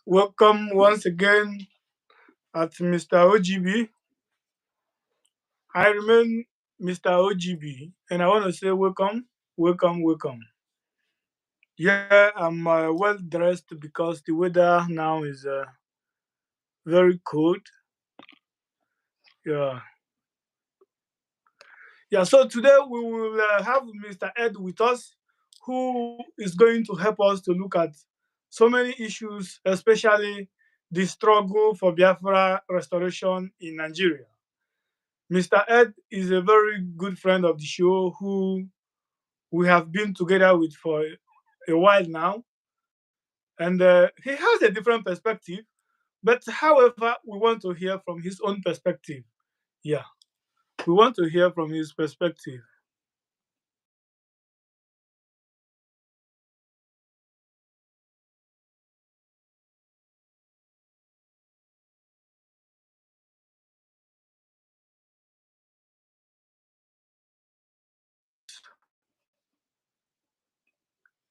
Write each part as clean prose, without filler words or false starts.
Welcome once again at Mr. O.G.B. I remain Mr. O.G.B. and I want to say welcome, welcome, welcome. Yeah, I'm well dressed because the weather now is very cold. Yeah, yeah. So today we will have Mr. Ed with us, who is going to help us to look at so many issues, especially the struggle for Biafra restoration in Nigeria. Mr. Ed is a very good friend of the show who we have been together with for a while now. And he has a different perspective. But however, we want to hear from his own perspective. Yeah, we want to hear from his perspective.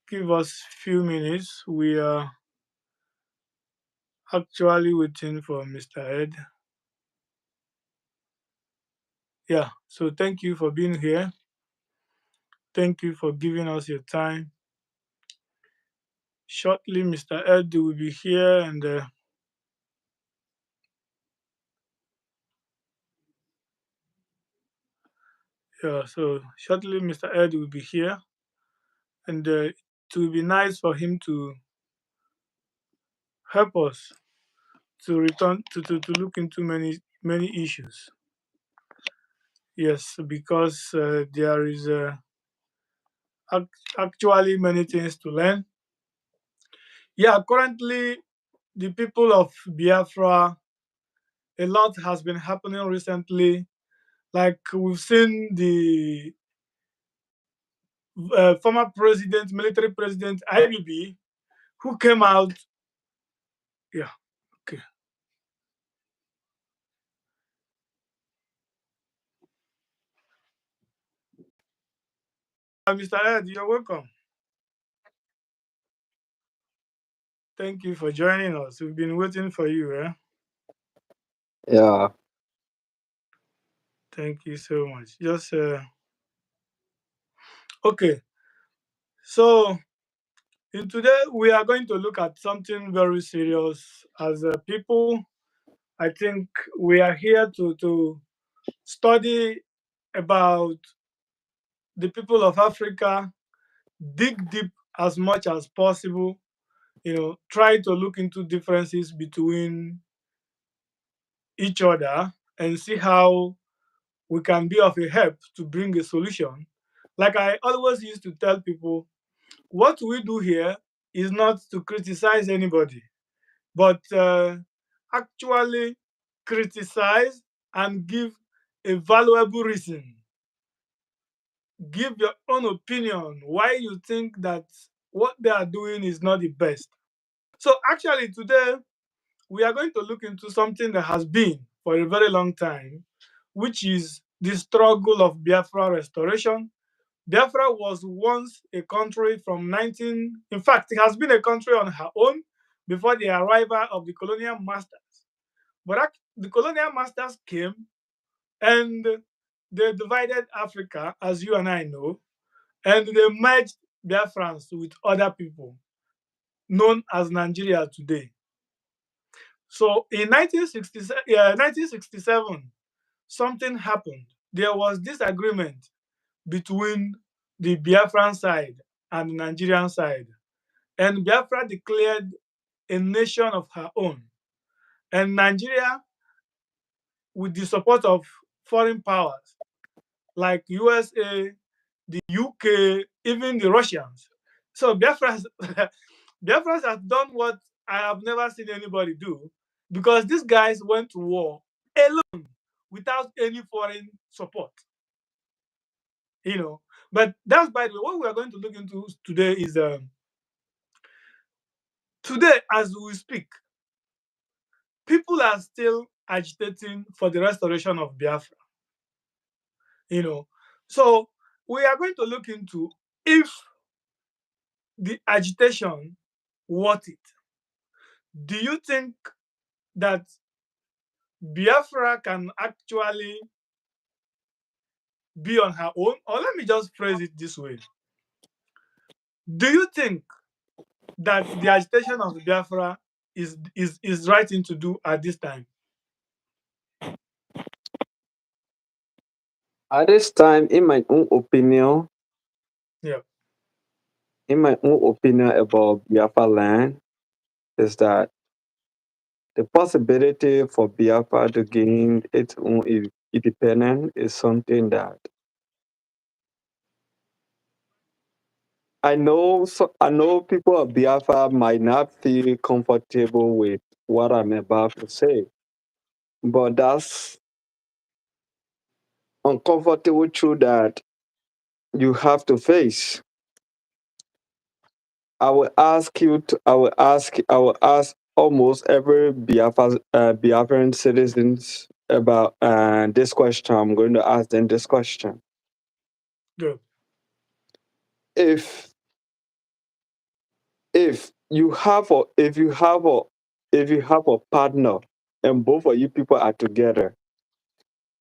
Give us few minutes. We are actually waiting for Mr. Ed. Yeah, so thank you for being here. Thank you for giving us your time. Shortly, Mr. Ed will be here, and yeah, so shortly, Mr. Ed will be here, and it will be nice for him to help us to return to look into many issues. Yes, because there is actually many things to learn. Yeah, currently the people of Biafra, a lot has been happening recently. Like we've seen the former president, military president IBB, who came out. Yeah, okay. Mr. Ed, you're welcome. Thank you for joining us. We've been waiting for you. Yeah, Thank you so much. Just okay. So in today we are going to look at something very serious as people. I think we are here to study about the people of Africa, dig deep as much as possible. Try to look into differences between each other and see how we can be of a help to bring a solution. Like I always used to tell people, what we do here is not to criticize anybody, but actually criticize and give a valuable reason. Give your own opinion why you think that what they are doing is not the best. So, actually, today we are going to look into something that has been for a very long time, which is the struggle of Biafra restoration. Biafra was once a country from 19, in fact, it has been a country on her own before the arrival of the colonial masters. But the colonial masters came and they divided Africa, as you and I know, and they merged Biafrans with other people known as Nigeria today. So in 1967, something happened. There was disagreement between the Biafran side and the Nigerian side. And Biafra declared a nation of her own. And Nigeria, with the support of foreign powers like USA, the UK, even the Russians. So Biafrans have done what I have never seen anybody do because these guys went to war alone without any foreign support. You know, but that's by the way. What we are going to look into today is today, as we speak, people are still agitating for the restoration of Biafra. You know, so we are going to look into if the agitation worth it. do you think that Biafra can actually be on her own? Or let me just phrase it this way. Do you think that the agitation of Biafra is right thing to do at this time? At this time, Yeah, in my own opinion about Biafra land, is that the possibility for Biafra to gain its own independence is something that I know people of Biafra might not feel comfortable with what I'm about to say, but that's uncomfortable truth that you have to face. I will ask almost every Biafran citizens about this question. I'm going to ask them this question. good, If if you have a partner and both of you people are together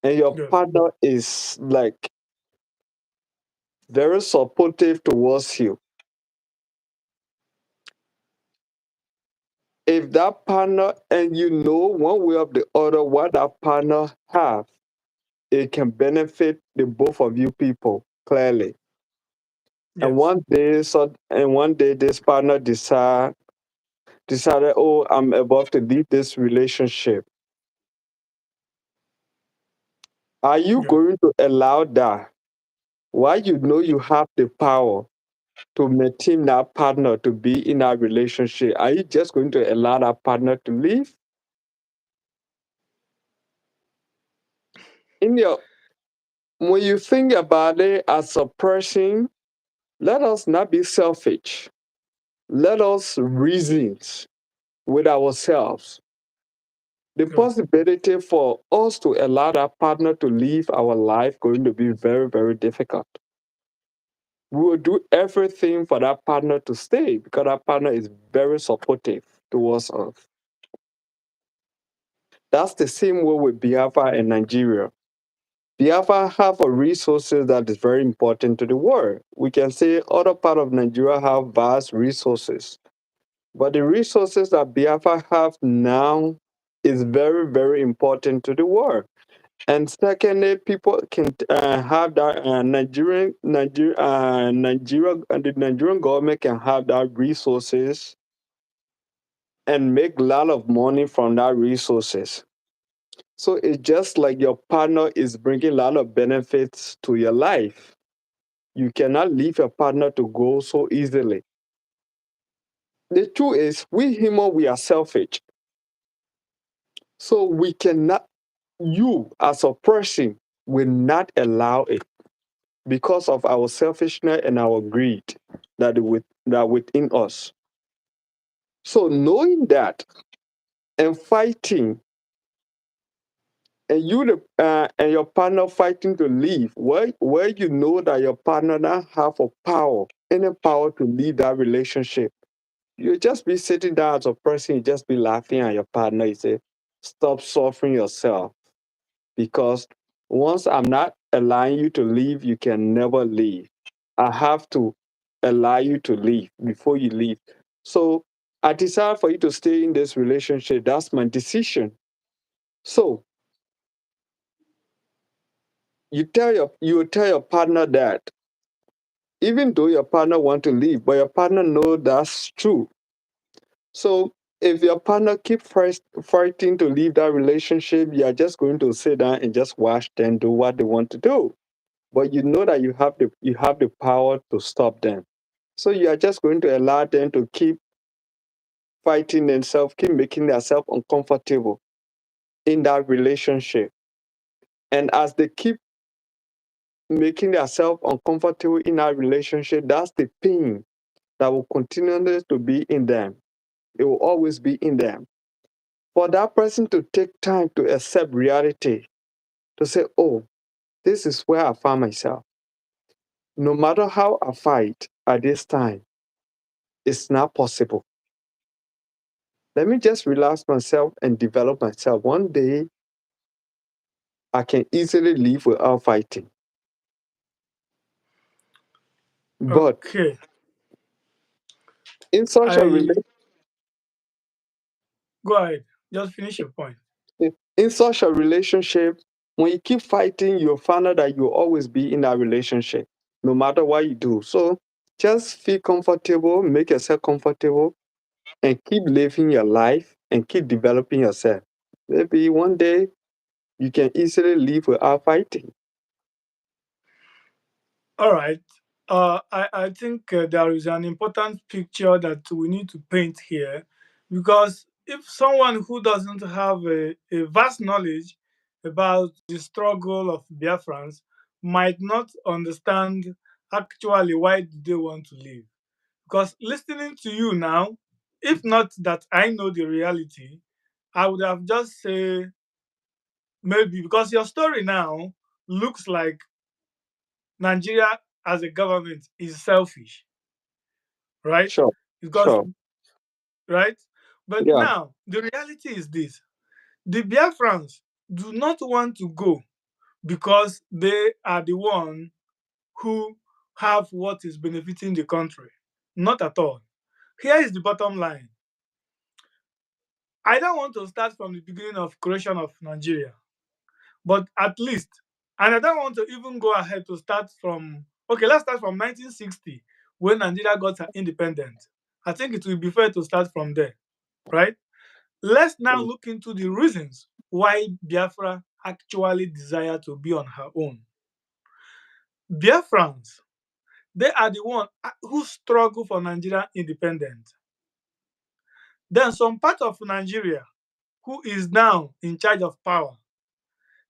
and your good, partner is like very supportive towards you, if that partner and you know one way or the other what that partner have, it can benefit the both of you people clearly. And yes, one day this partner decided, oh, I'm about to leave this relationship. Are you good. going to allow that? Why you know you have the power to maintain that partner to be in that relationship? Are you just going to allow that partner to leave? In your When you think about it as a person, let us not be selfish. Let us reason with ourselves. The Good. possibility for us to allow that partner to live our life going to be very, very difficult. We will do everything for that partner to stay because that partner is very supportive towards us. That's the same way with Biafra and Nigeria. Biafra have a resources that is very important to the world. We can say other part of Nigeria have vast resources, but the resources that Biafra have now is very, very important to the world. And secondly, people can have that the Nigerian government can have that resources and make a lot of money from that resources. So it's just like your partner is bringing a lot of benefits to your life. You cannot leave your partner to go so easily. The truth is, we human, we are selfish. So we cannot, you as a person, will not allow it because of our selfishness and our greed that within us. So knowing that and fighting, and and your partner fighting to leave, where you know that your partner not have a power, any power to leave that relationship, you just be sitting down as a person, you just be laughing at your partner. You say, "Stop suffering yourself, because once I'm not allowing you to leave, you can never leave. I have to allow you to leave before you leave. So I decide for you to stay in this relationship. That's my decision." So you will tell your partner that even though your partner want to leave, but your partner know that's true. So if your partner keep fighting to leave that relationship, you are just going to sit down and just watch them do what they want to do. But you know that you have the power to stop them. So you are just going to allow them to keep fighting themselves, keep making themselves uncomfortable in that relationship. And as they keep making themselves uncomfortable in that relationship, that's the pain that will continually to be in them. It will always be in them. For that person to take time to accept reality, to say, oh, this is where I found myself. No matter how I fight at this time, it's not possible. Let me just relax myself and develop myself. One day, I can easily live without fighting. But Okay. in such a I rela- Go ahead. Just finish your point. in such a relationship, when you keep fighting, you'll find out that you'll always be in that relationship, no matter what you do. So just feel comfortable, make yourself comfortable, and keep living your life and keep developing yourself. Maybe one day you can easily live without fighting. All right. I think there is an important picture that we need to paint here, because if someone who doesn't have a vast knowledge about the struggle of Biafrans might not understand actually why do they want to live. Because listening to you now, if not that I know the reality, I would have just say maybe because your story now looks like Nigeria as a government is selfish, right? Sure, Because sure. right, but Yeah, now the reality is this: the Biafrans do not want to go because they are the one who have what is benefiting the country. Not at all. Here is the bottom line: I don't want to start from the beginning of creation of Nigeria, but at least, and I don't want to even go ahead to start from, okay, let's start from 1960 when Nigeria got her independence. I think it will be fair to start from there, right? Let's now mm, look into the reasons why Biafra actually desire to be on her own. Biafrans, they are the one who struggle for Nigeria independence. Then some part of Nigeria who is now in charge of power,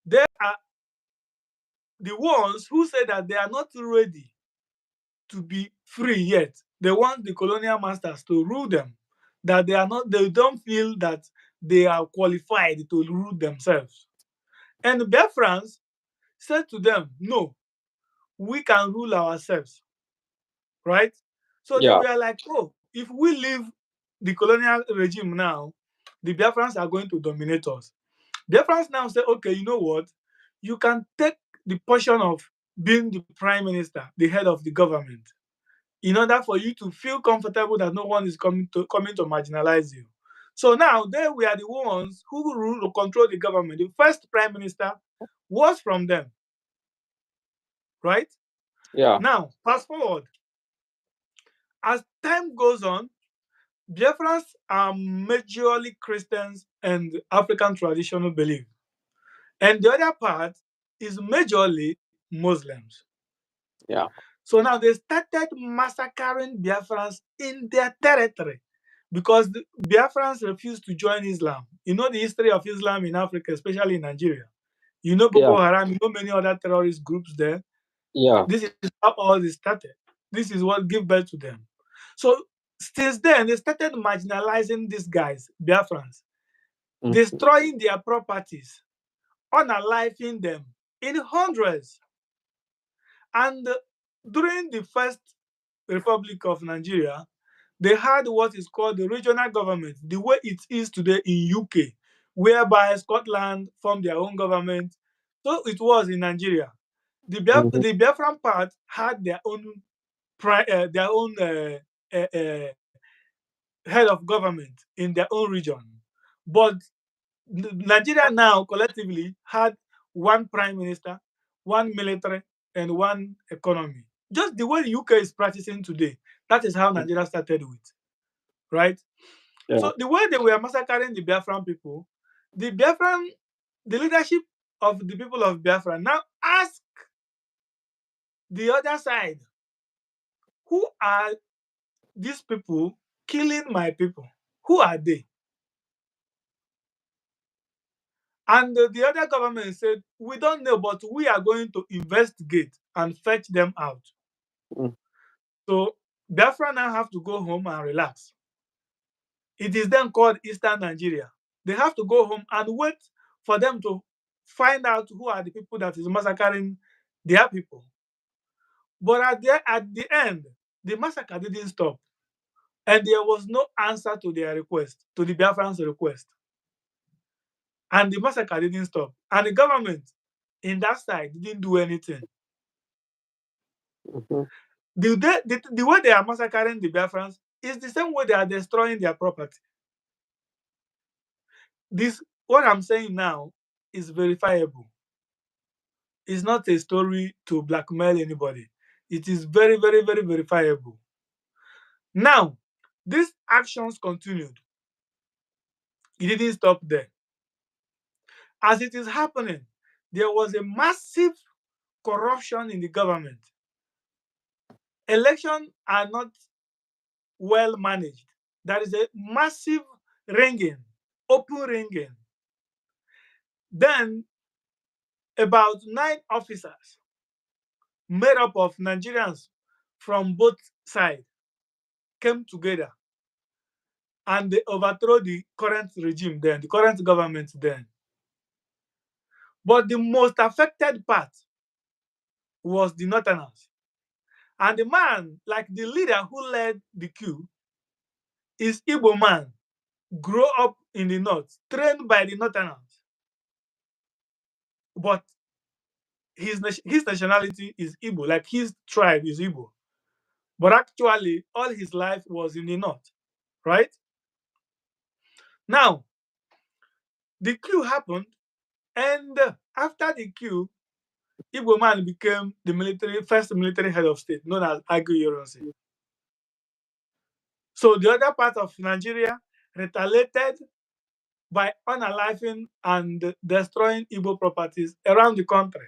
they are the ones who say that they are not ready to be free yet. They want the colonial masters to rule them, that they don't feel that they are qualified to rule themselves. And the Biafrans said to them, no, we can rule ourselves, right? So they yeah, were like, oh, if we leave the colonial regime now, the Biafrans are going to dominate us. Biafrans now say, okay, you know what? You can take the portion of being the prime minister, the head of the government, in order for you to feel comfortable that no one is coming to marginalize you. So now they were the ones who rule control the government. The first prime minister was from them, right? yeah. Now, fast forward. As time goes on, Biafrans are majorly Christians and African traditional belief. And the other part is majorly Muslims. Yeah, So now they started massacring Biafrans in their territory because the Biafrans refused to join Islam. You know the history of Islam in Africa, especially in Nigeria. You know yeah, Boko Haram, you know many other terrorist groups there. yeah. This is how all this started. This is what gave birth to them. So since then, they started marginalizing these guys, Biafrans, Mm, destroying their properties, unaliving them in hundreds. And during the first Republic of Nigeria, they had what is called the regional government, the way it is today in UK, whereby Scotland formed their own government. So it was in Nigeria. mhm, The Biafran part had their own head of government in their own region. But Nigeria now collectively had one prime minister, one military, and one economy. Just the way the UK is practicing today. That is how Nigeria started with, right? yeah. So the way they were massacring the Biafran people, the Biafran, the leadership of the people of Biafra now ask the other side, who are these people killing my people? Who are they? And the other government said, we don't know, but we are going to investigate and fetch them out. Mm, So Biafra now have to go home and relax. It is then called Eastern Nigeria. They have to go home and wait for them to find out who are the people that is massacring their people. But at the end, the massacre didn't stop. And there was no answer to their request, to the Biafrans' request. And the massacre didn't stop. And the government in that side didn't do anything. Mhm. The way they are massacring the Biafrans is the same way they are destroying their property. This, what I'm saying now, is verifiable. It's not a story to blackmail anybody. It is very, very, very verifiable. Now, these actions continued. It didn't stop there. As it is happening, there was a massive corruption in the government. Elections are not well managed. There is a massive ringing, open ringing. Then, about 9 officers made up of Nigerians from both sides came together and they overthrew the current regime then, the current government then. But the most affected part was the Northerners. And the man, like the leader who led the coup, is Igbo man, grew up in the north, trained by the Northerners. But his nationality is Igbo, like his tribe is Igbo. But actually, all his life was in the north, right? Now, the coup happened, and after the coup, Igbo man became the first military head of state, known as Agu. So the other part of Nigeria retaliated by unaliving and destroying Igbo properties around the country.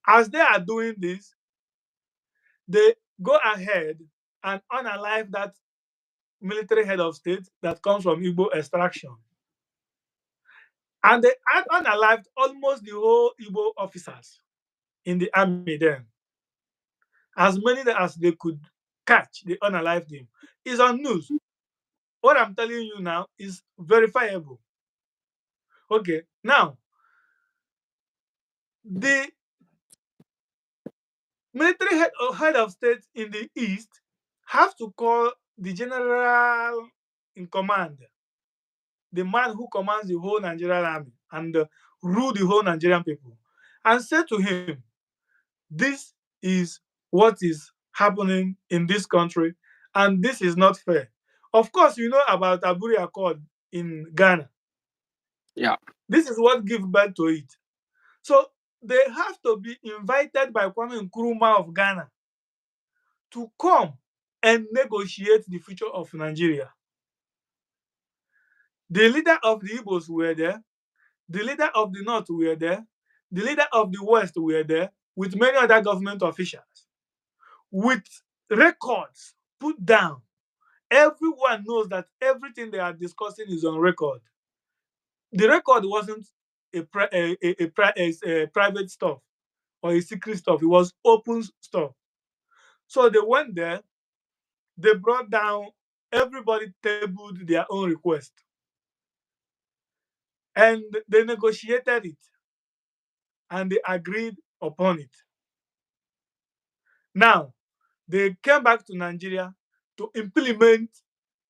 As they are doing this, they go ahead and unalive that military head of state that comes from Igbo extraction. And they had unalived almost the whole Igbo officers in the army then. As many as they could catch, they unalived him. It's on news. What I'm telling you now is verifiable. Okay, now the military head of state in the east have to call the general in command, the man who commands the whole Nigerian army and rule the whole Nigerian people, and say to him, this is what is happening in this country, and this is not fair. Of course, you know about Aburi Accord in Ghana. Yeah. This is what gives birth to it. So they have to be invited by Kwame Nkrumah of Ghana to come and negotiate the future of Nigeria. The leader of the Igbos were there, the leader of the North were there, the leader of the West were there, with many other government officials, with records put down. Everyone knows that everything they are discussing is on record. The record wasn't a private stuff or a secret stuff, it was open stuff. So they went there, they brought down, everybody tabled their own request, and they negotiated it and they agreed upon it. Now, they came back to Nigeria to implement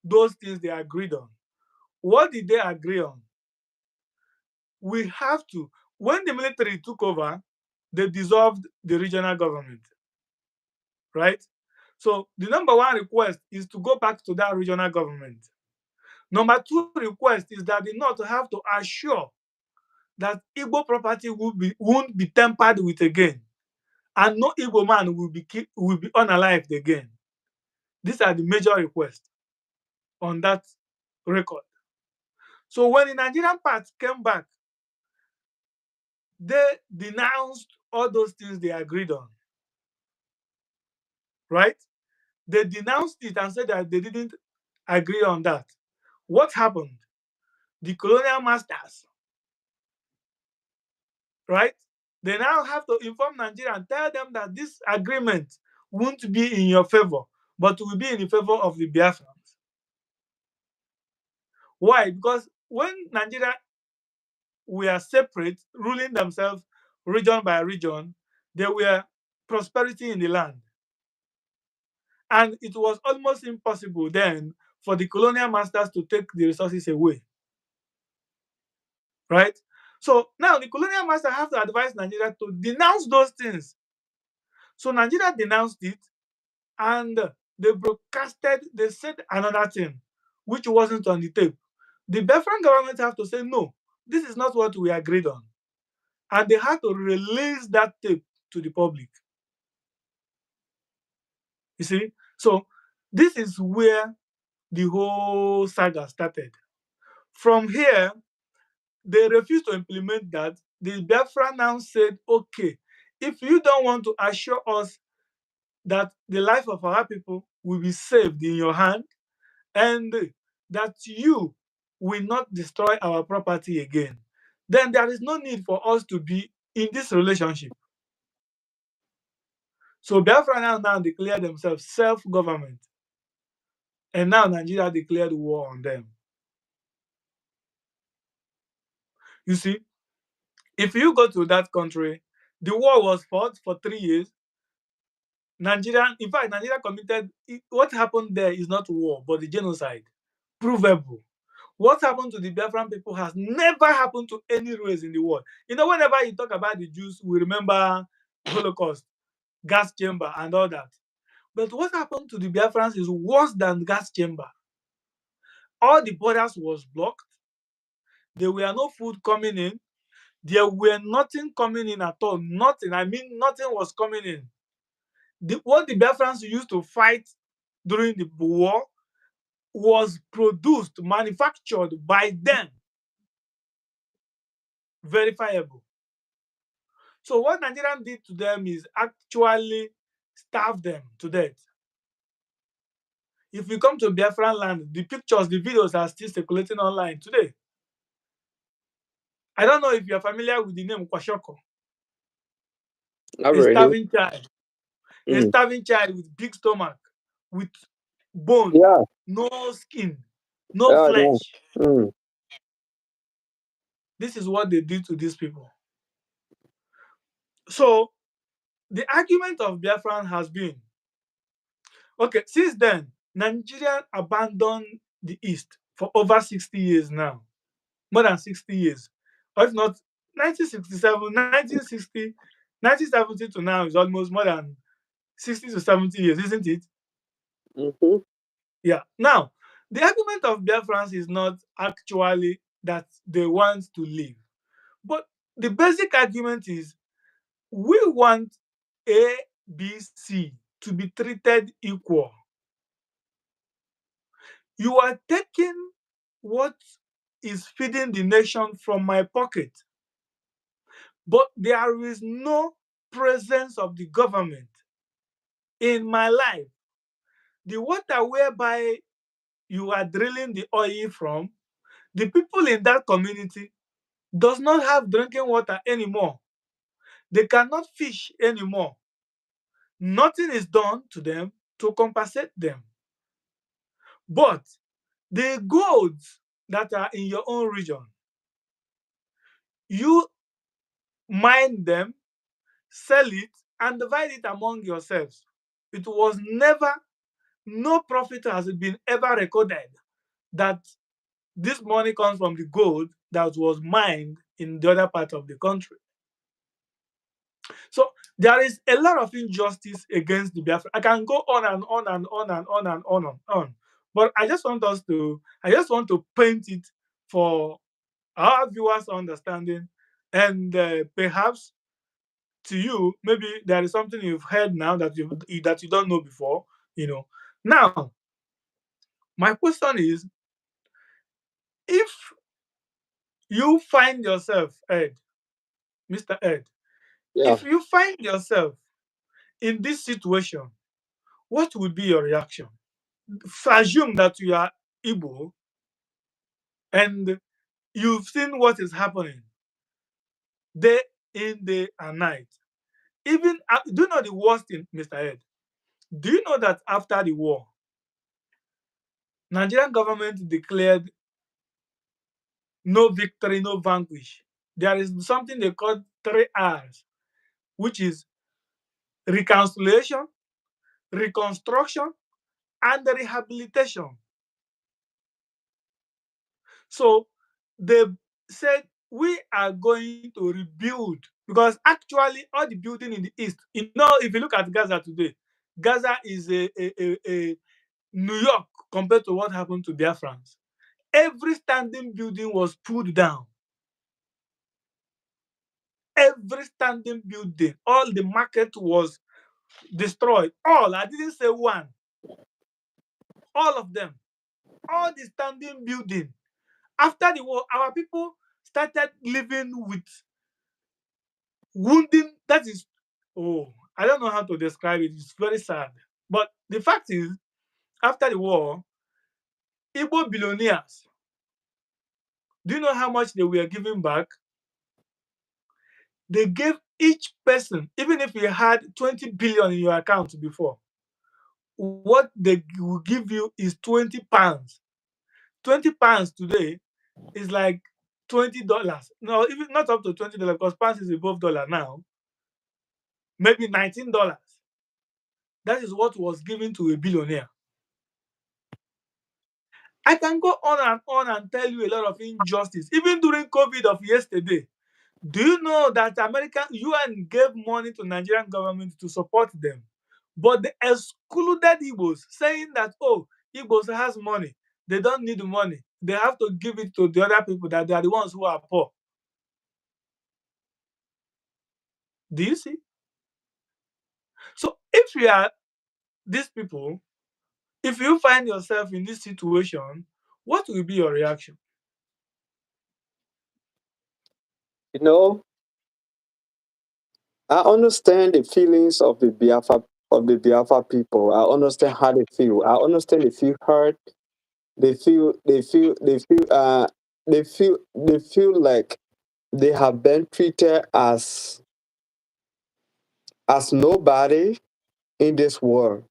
those things they agreed on. What did they agree on? We have to, when the military took over, they dissolved the regional government, right? So the number one request is to go back to that regional government. Number two request is that the North have to assure that Igbo property won't be tampered with again, and no Igbo man will be unalived again. These are the major requests on that record. So when the Nigerian part came back, they denounced all those things they agreed on, right? They denounced it and said that they didn't agree on that. What happened? The colonial masters, right? They now have to inform Nigeria and tell them that this agreement won't be in your favor, but will be in the favor of the Biafrans. Why? Because when Nigeria were separate, ruling themselves region by region, there were prosperity in the land. And it was almost impossible then for the colonial masters to take the resources away, right? So now the colonial master have to advise Nigeria to denounce those things. So Nigeria denounced it, and they broadcasted, they said another thing, which wasn't on the tape. The Biafran government have to say, no, this is not what we agreed on. And they had to release that tape to the public. You see? So this is where the whole saga started. From here, they refused to implement that. The Biafra now said, okay, if you don't want to assure us that the life of our people will be saved in your hand, and that you will not destroy our property again, then there is no need for us to be in this relationship. So Biafra now declare themselves self-government, and now Nigeria declared war on them. You see, if you go to that country, the war was fought for 3 years. In fact, Nigeria committed, what happened there is not war, but the genocide. Provable. What happened to the Biafran people has never happened to any race in the world. You know, whenever you talk about the Jews, we remember Holocaust, gas chamber, and all that. But what happened to the Biafrans is worse than gas chamber. All the borders was blocked. There were no food coming in. There were nothing coming in at all. Nothing. I mean, nothing was coming in. What the Biafrans used to fight during the war was produced, manufactured by them. Verifiable. So what Nigerian did to them is actually starve them to death. If you come to Biafran land, the pictures, the videos are still circulating online today. I don't know if you're familiar with the name Kwashoko, Not a really. starving child, a Mm. starving child with big stomach, with bone, Yeah, no skin, no yeah, yeah. flesh. Mm. This is what they did to these people. So the argument of Biafran has been, okay, since then, Nigeria abandoned the East for over 60 years now, more than 60 years. Or if not, 1967, 1960, 1970 to now is almost more than 60 to 70 years, isn't it? Mm-hmm. Yeah. Now, the argument of Biafrans is not actually that they want to leave, but the basic argument is we want A, B, C to be treated equal. You are taking what is feeding the nation from my pocket, but there is no presence of the government in my life. The water whereby you are drilling the oil from, the people in that community does not have drinking water anymore. They cannot fish anymore. Nothing is done to them to compensate them. But the goods that are in your own region, you mine them, sell it, and divide it among yourselves. It was never, no profit has been ever recorded that this money comes from the gold that was mined in the other part of the country. So there is a lot of injustice against the Biafra. I can go on and on and on and on and on and on. But I just want to paint it for our viewers' understanding, and perhaps to you, maybe there is something you've heard now that you don't know before. You know. Now, my question is, if you find yourself, Ed, Mr. Ed, Yeah. if you find yourself in this situation, what would be your reaction? Assume that you are Igbo and you've seen what is happening day in, day and night. Even do you know the worst thing, Mr. Ed? Do you know that after the war, Nigerian government declared no victory, no vanquish. There is something they call 3 R's, which is reconciliation, reconstruction, and rehabilitation. So they said we are going to rebuild because actually all the building in the east, if you look at Gaza today, Gaza is a New York compared to what happened to Biafrans. Every standing building was pulled down. Every standing building, all the market was destroyed. All, I didn't say one, all of them, all the standing building. After the war, our people started living with wounding. That is, oh, I don't know how to describe it. It's very sad. But the fact is, after the war, Igbo billionaires, do you know how much they were giving back? They gave each person, even if you had 20 billion in your account before, what they will give you is 20 pounds. 20 pounds today is like $20. No, even not up to $20 because pounds is above dollar now. Maybe $19. That is what was given to a billionaire. I can go on and tell you a lot of injustice. Even during COVID of yesterday, do you know that American UN gave money to Nigerian government to support them? But they excluded Igbos, saying that, oh, Igbos has money. They don't need the money. They have to give it to the other people that they are the ones who are poor. Do you see? So if you are these people, if you find yourself in this situation, what will be your reaction? You know, I understand the feelings of the Biafra people. I understand how they feel. I understand they feel hurt. They feel like they have been treated as nobody in this world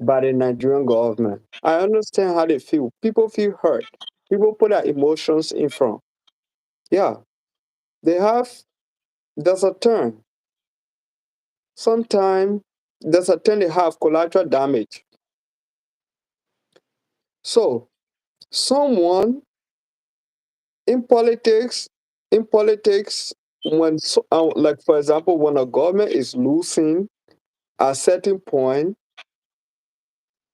by the Nigerian government. I understand how they feel. People feel hurt. People put their emotions in front. Yeah, they have. There's a term. Sometimes there's a term they have collateral damage. So someone in politics, in politics, like for example, when a government is losing at a certain point,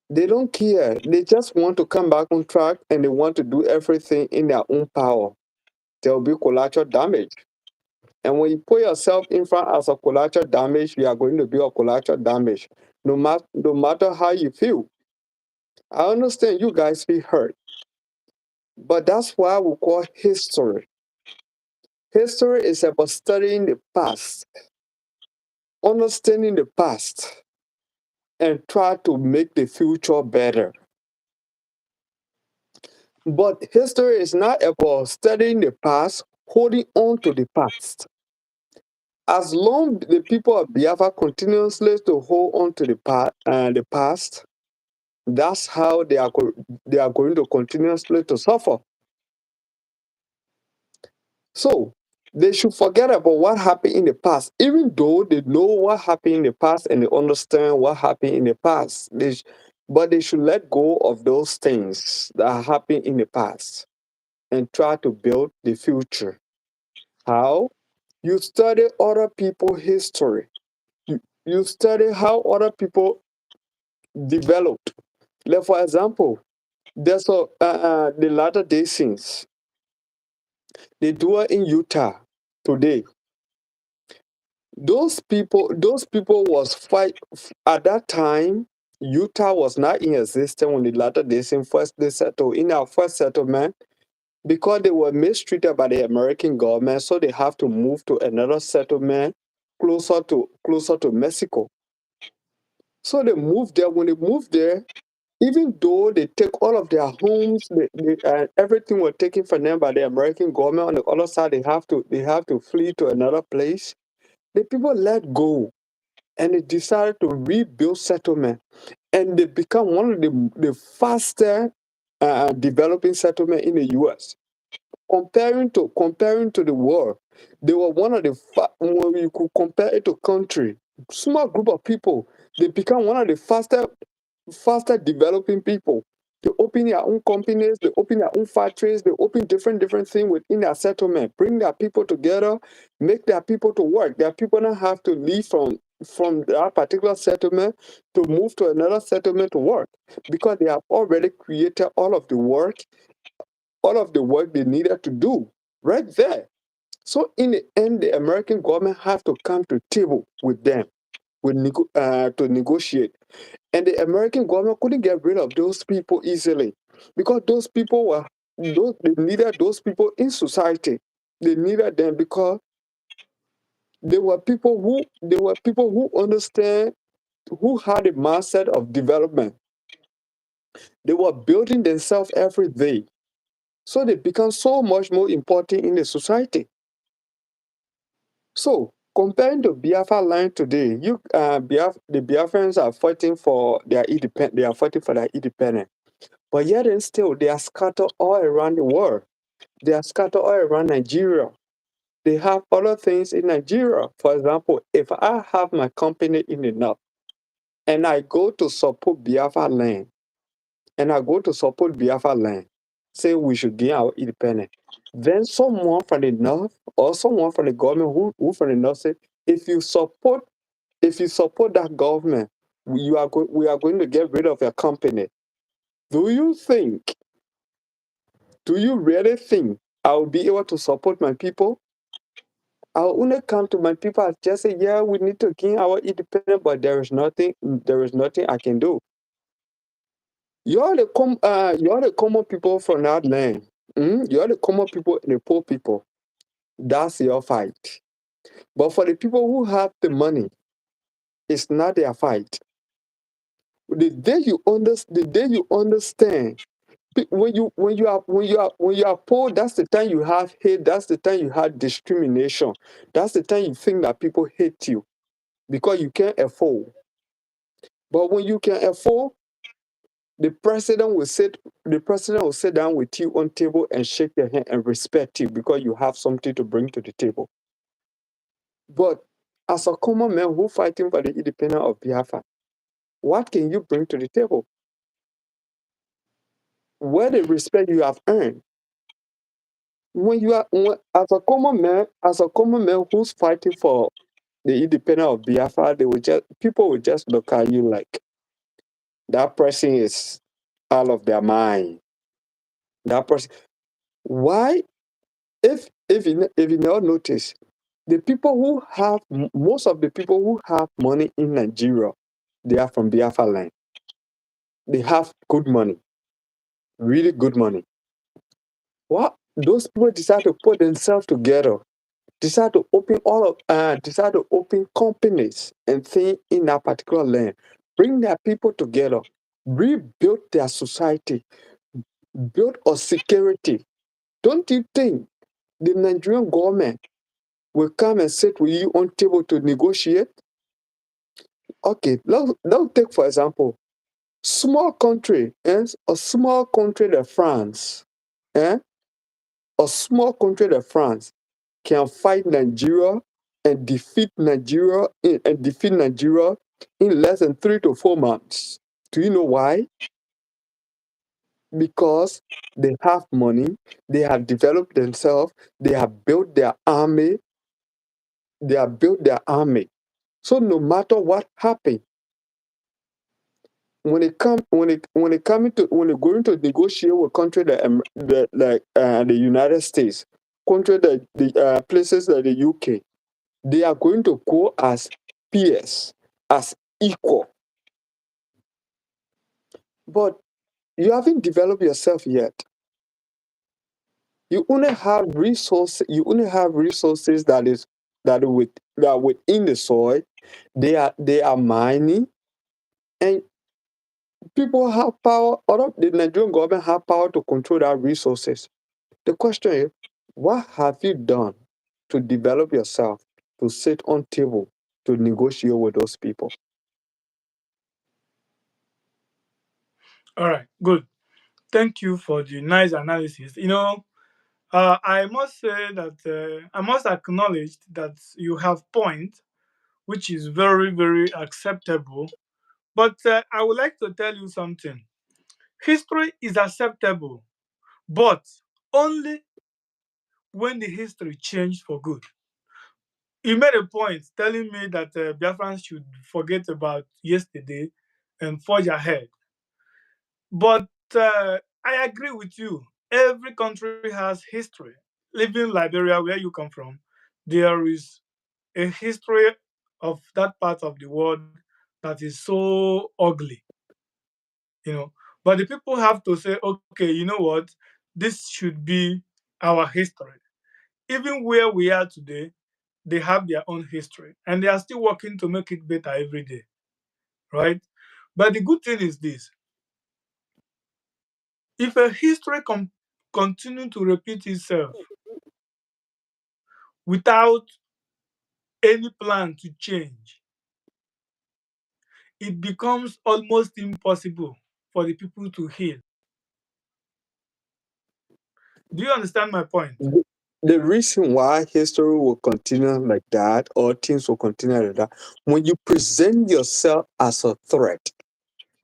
they don't care. They just want to come back on track and they want to do everything in their own power. There will be collateral damage. And when you put yourself in front as a collateral damage, you are going to be a collateral damage, no matter how you feel. I understand you guys feel hurt, but that's why we call history. History is about studying the past, understanding the past, and try to make the future better. But history is not about studying the past, holding on to the past. As long the people of Biafra continuously to hold on to the past, that's how they are going to continuously to suffer. So they should forget about what happened in the past, even though they know what happened in the past and they understand what happened in the past. But they should let go of those things that happened in the past and try to build the future. How? You study other people's history. You study how other people developed. Like for example, there's the Latter Day Saints. They do it in Utah today. Those people was fight at that time. Utah was not in existence when the Latter Day Saints first they settled in our first settlement because they were mistreated by the American government, so they have to move to another settlement closer to Mexico. So they moved there. When they moved there, even though they take all of their homes, everything was taken from them by the American government. On the other side, they have to flee to another place. The people let go and they decided to rebuild settlement, and they become one of the faster developing settlement in the U.S. Comparing to the world, they were one of the when you could compare it to country, small group of people. They become one of the faster developing people. They open their own companies, they open their own factories, they open different things within their settlement, bring their people together, make their people to work. Their people don't have to leave from that particular settlement to move to another settlement to work because they have already created all of the work they needed to do right there. So in the end, the American government have to come to table with them to negotiate. And the American government couldn't get rid of those people easily because those people they needed those people in society. They needed them because they were people who understand, who had a mindset of development. They were building themselves every day. So they become so much more important in the society. So comparing to Biafra land today, the Biafrans are fighting for their independence. They are fighting for their independence. But yet and still, they are scattered all around the world. They are scattered all around Nigeria. They have other things in Nigeria. For example, if I have my company in the north and I go to support Biafra land, say we should gain our independence, then someone from the north or someone from the government who from the north say, if you support that government, we are going to get rid of your company. Do you think Do you really think I'll be able to support my people? I'll only come to my people and just say, yeah, we need to gain our independence, but there is nothing I can do. You're the common people from that land. You're the common people and the poor people. That's your fight. But for the people who have the money, it's not their fight. The day you understand, when you are poor, that's the time you have hate, that's the time you have discrimination, that's the time you think that people hate you because you can't afford. But when you can afford, the president will sit down with you on table and shake your hand and respect you because you have something to bring to the table. But as a common man who fighting for the independence of Biafra, what can you bring to the table? Where the respect you have earned? As a common man who's fighting for the independence of Biafra, people will just look at you like that person is out of their mind. That person. Why? If you never notice, most of the people who have money in Nigeria, they are from Biafra land. They have good money, really good money. What? Those people decide to put themselves together, decide to open companies and things in that particular land, bring their people together, rebuild their society, build a security. Don't you think the Nigerian government will come and sit with you on table to negotiate? Okay, let's take for example, small country, a small country like France, eh? A small country like France can fight Nigeria and defeat Nigeria in less than 3 to 4 months. Do you know why? Because they have money, they have developed themselves, they have built their army, So no matter what happens, when they going to negotiate with country the United States, country the places like the UK, they are going to go as peers, as equal. But you haven't developed yourself yet. You only have resources. You only have resources that are within the soil. They are mining, and people have power. The Nigerian government have power to control that resources. The question is, what have you done to develop yourself to sit on table to negotiate with those people? All right, good. Thank you for the nice analysis. I must say that I must acknowledge that you have point, which is very, very acceptable. But I would like to tell you something. History is acceptable, but only when the history changed for good. You made a point telling me that Biafrans should forget about yesterday and forge ahead. But I agree with you. Every country has history. Living in Liberia, where you come from, there is a history of that part of the world that is so ugly, you know. But the people have to say, okay, you know what? This should be our history. Even where we are today, they have their own history and they are still working to make it better every day, right? But the good thing is this: if a history continue to repeat itself without any plan to change, it becomes almost impossible for the people to heal. Do you understand my point? The reason why history will continue like that or things will continue like that, when you present yourself as a threat,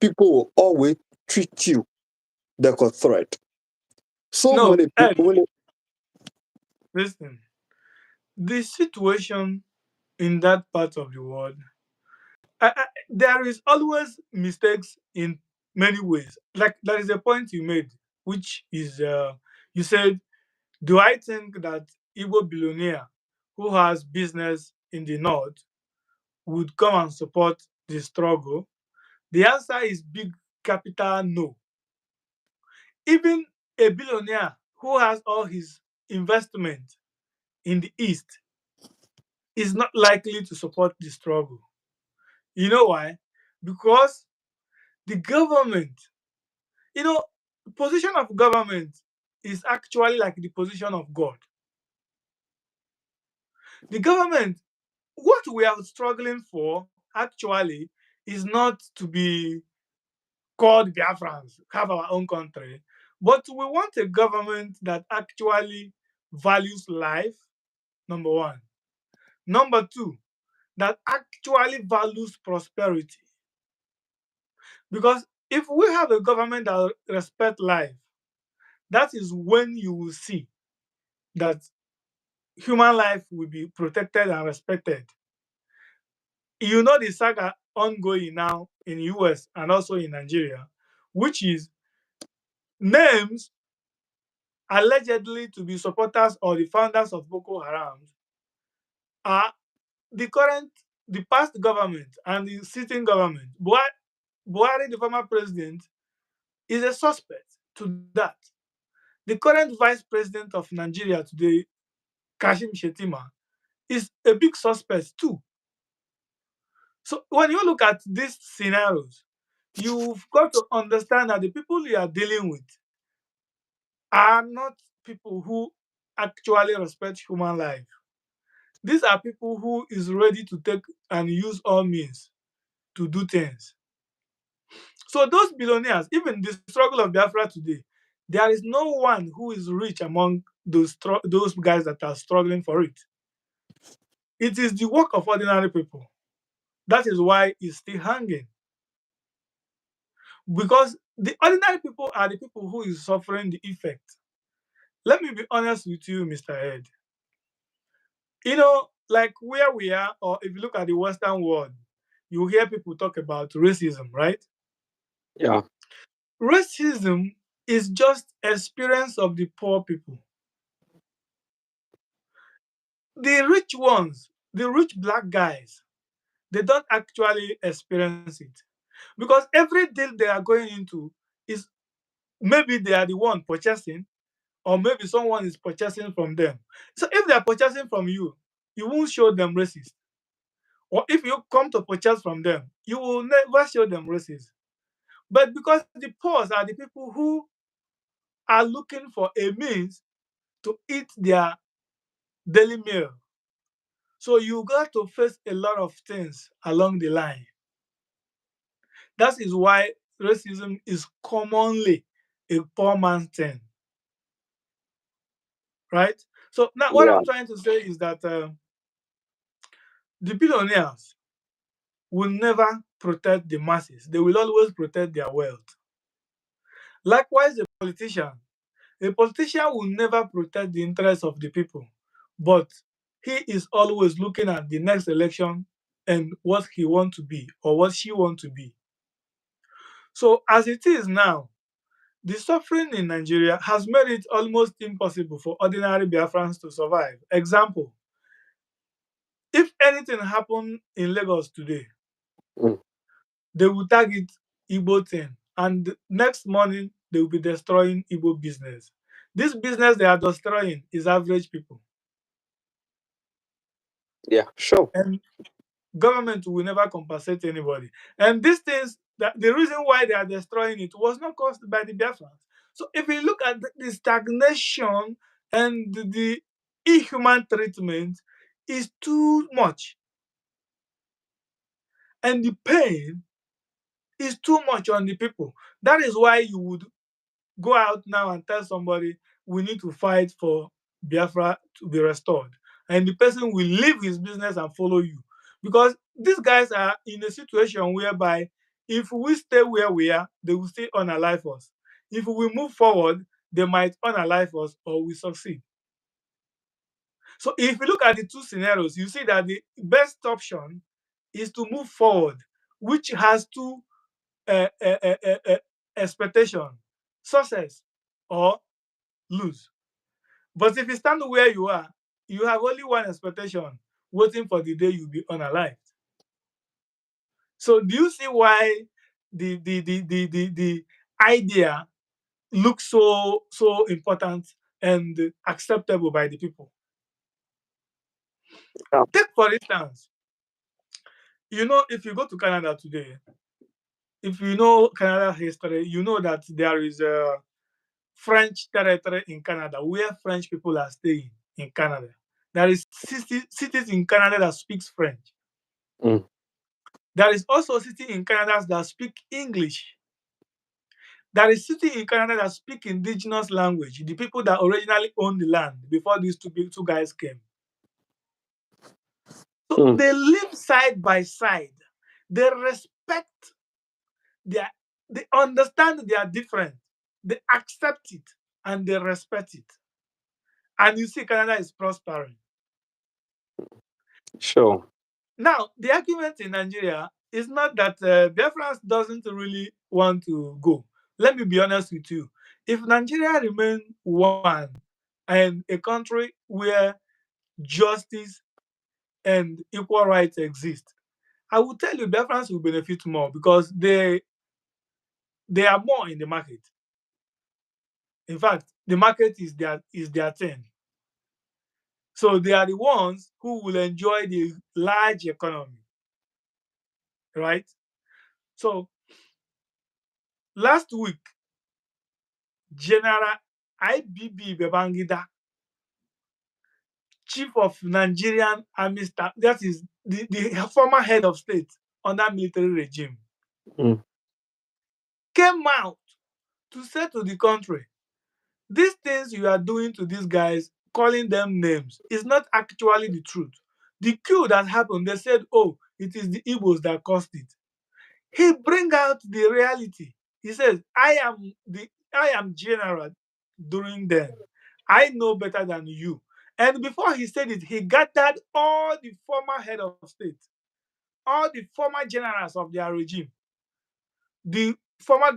people will always treat you like a threat. So No, many Ed, people, when listen. The situation in that part of the world, there is always mistakes in many ways. Like there is a point you made, which is you said, "Do I think that Igbo billionaire who has business in the north would come and support the struggle?" The answer is big capital no. Even a billionaire who has all his investment in the east is not likely to support the struggle. You know why? Because the government, you know, position of government is actually like the position of God. The government, what we are struggling for actually is not to be called Biafrans, have our own country, but we want a government that actually values life, number one. Number two, that actually values prosperity. Because if we have a government that respects life, that is when you will see that human life will be protected and respected. You know the saga ongoing now in US and also in Nigeria, which is names allegedly to be supporters or the founders of Boko Haram are the current, the past government and the sitting government. Buhari, the former president, is a suspect to that. The current vice president of Nigeria today, Kashim Shetima, is a big suspect too. So when you look at these scenarios, you've got to understand that the people you are dealing with are not people who actually respect human life. These are people who is ready to take and use all means to do things. So those billionaires, even the struggle of Biafra today, there is no one who is rich among those guys that are struggling for it. It is the work of ordinary people. That is why it's still hanging. Because the ordinary people are the people who is suffering the effect. Let me be honest with you, Mr. Ed. You know, like where we are, or if you look at the Western world, you hear people talk about racism, right? yeah, Racism is just experience of the poor people. The rich ones, the rich black guys, they don't actually experience it. Because every deal they are going into is maybe they are the one purchasing, or maybe someone is purchasing from them. So if they are purchasing from you, you won't show them racist. Or if you come to purchase from them, you will never show them racist. But because the poor are the people who are looking for a means to eat their daily meal. So you got to face a lot of things along the line. That is why racism is commonly a poor man's thing, right? So now what yeah, I'm trying to say is that the billionaires will never protect the masses. They will always protect their wealth. Likewise, a politician will never protect the interests of the people, but he is always looking at the next election and what he wants to be or what she wants to be. So, as it is now, the suffering in Nigeria has made it almost impossible for ordinary Biafrans to survive. Example, if anything happened in Lagos today, mm, they will target Igbo thing, and next morning they will be destroying Igbo business. This business they are destroying is average people, yeah, sure. and government will never compensate anybody. And these things, that the reason why they are destroying it was not caused by the Biafrans. So if you look at the stagnation and the inhuman treatment is too much, and the pain is too much on the people. That is why you would go out now and tell somebody we need to fight for Biafra to be restored. And the person will leave his business and follow you. Because these guys are in a situation whereby if we stay where we are, they will still unalive us. If we move forward, they might unalive us or we succeed. So if you look at the two scenarios, you see that the best option is to move forward, which has two expectation: success or lose. But if you stand where you are, you have only one expectation: waiting for the day you'll be unalived. So do you see why the idea looks so important and acceptable by the people? Yeah. Take for instance, if you go to Canada today, if you know Canada history, you know that there is a French territory in Canada where French people are staying in Canada. There is cities in Canada that speaks French. Mm, There is also a city in Canada that speak English. There is city in Canada that speak indigenous language, the people that originally owned the land before these two guys came. So mm, they live side by side. They respect their, they understand they are different. They accept it and they respect it. And you see Canada is prospering. sure. Now, the argument in Nigeria is not that Biafra doesn't really want to go. Let me be honest with you. If Nigeria remain one and a country where justice and equal rights exist, I will tell you Biafrans will benefit more because they are more in the market. In fact, the market is their thing. So they are the ones who will enjoy the large economy, right? So last week, General IBB Babangida, chief of Nigerian Army Staff, that is the former head of state under military regime, Mm, came out to say to the country, these things you are doing to these guys, calling them names, is not actually the truth. The coup that happened, they said, oh, it is the Igbos that caused it. He bring out the reality. He says, I am general during then. I know better than you. And before he said it, he gathered all the former head of state, all the former generals of their regime, the former